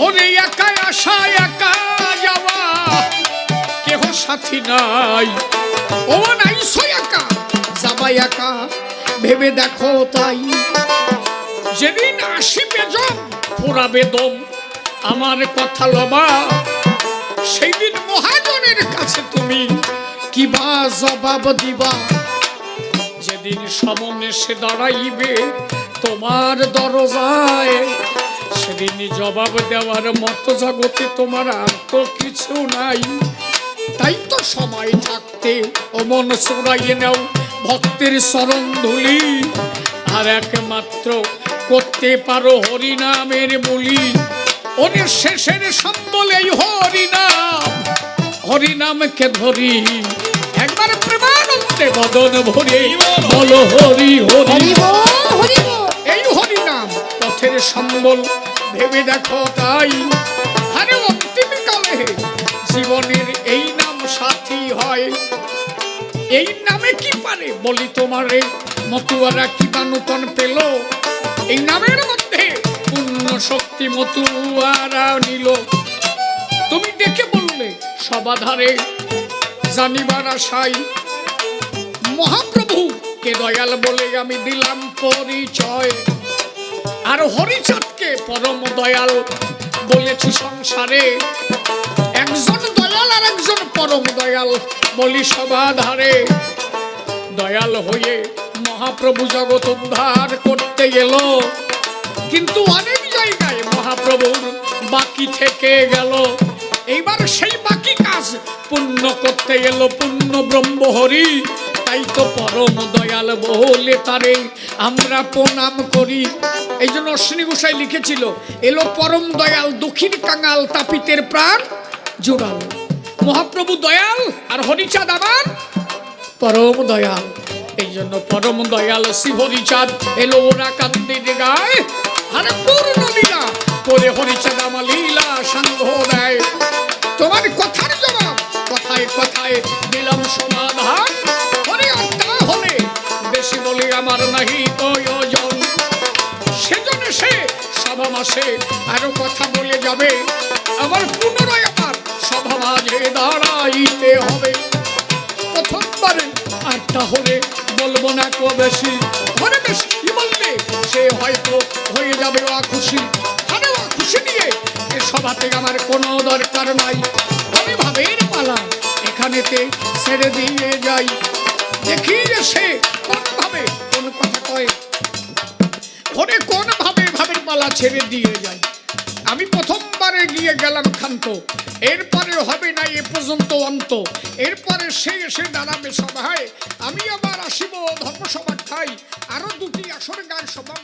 ওরে একা আসা একা যাওয়া কেহ সাথী নাই ও নাই একা যাবা একা ভেবে দেখো তাই যেদিন আসিবে জম পুরাবে দম আমার কথা লবা সেই দিন মহাজনের কাছে তুমি কিবা জবাব দিবা যেদিন সামনে সে দাঁড়াইবে তোমার দরজায় সেদিন জবাব দেওয়ার মতো জগতে তোমার আর তো কিছু নাই তাই তো সময় থাকতে ও মন চড়াইয়ে নাও ভক্তের চরণ ধুলি আর একমাত্র করতে পারো হরিনামের বলি ওদের শেষের সম্বল এই হরিনাম হরিনামকে ধরি একবার প্রেমানন্দে বদন ভরে বলো হরি হরি হরিবল এই হরিনাম পথের সম্বল ভেবে দেখো তাই আরে অন্তিম কালে জীবনের এই নাম সাথী হয় এই নামে কি পারে বলি তোমারে মতুয়ারা কি বা নূতন পেল এই নামের মধ্যে পূর্ণ শক্তি মতুয়ারা নিল তুমি ডেকে বললে সবাধারে জানিবার আশাই মহাপ্রভু কে দয়াল বলে আমি দিলাম পরিচয় আর হরিচাঁদকে পরম দয়াল বলেছি সংসারে একজন দয়াল আর একজন পরম দয়াল বলি সবাধারে দয়াল হয়ে মহাপ্রভু জগৎ উদ্ধার করতে এলো কিন্তু অনেক জায়গায় মহাপ্রভুর বাকি থেকে গেল এইবার সেই বাকি কাজ পূর্ণ করতে এলো পূর্ণ ব্রহ্ম হরি তাই তো পরম দয়াল বলে তারে আমরা প্রণাম করি এই জন্য অশ্বিনী গোসাই লিখেছিল এলো পরম দয়াল দক্ষিণ কাঙাল তাপিতের প্রাণ জোড়াল মহাপ্রভু দয়াল আর হরিচাঁদ আমার পরম দয়াল এই জন্য পরম দয়াল শ্রী হরিচাঁদ এলো ওরা কান্দির গায় আরে পূর্ণ লীলা করে হরিচাঁদ আমার লীলা সাঙ্গ দেয় তোমার কথার জবাব কথায় কথায় দিলাম সমাধান হরে আত্মা হলে বেশি বলি আমার নাহি প্রয়োজন সেজন্য সে সভা মাসে আরো কথা বলে যাবে আবার পুনরায় আমার সভা মাঝে দাঁড়াইতে হবে প্রথমবারে আর তাহলে বলবো না কো বেশি ঘরে বেশি কি বললে সে হয়তো হয়ে যাবে খুশি আরে খুশি নিয়ে এ সভাতে আমার কোনো দরকার নাই আমি ভাবের পালা এখানেতে ছেড়ে দিয়ে যাই দেখি যে সে কোন ভাবে কোন কথা কয় ঘরে কোন ভাবে ভাবের পালা ছেড়ে দিয়ে যাই আমি প্রথমবারে গিয়ে গেলাম ক্ষান্ত এরপরে হবে না এ পর্যন্ত অন্ত এরপরে সে এসে দাঁড়াবে সভায় আমি আবার আসিব ধর্মসভার ঠাই সভা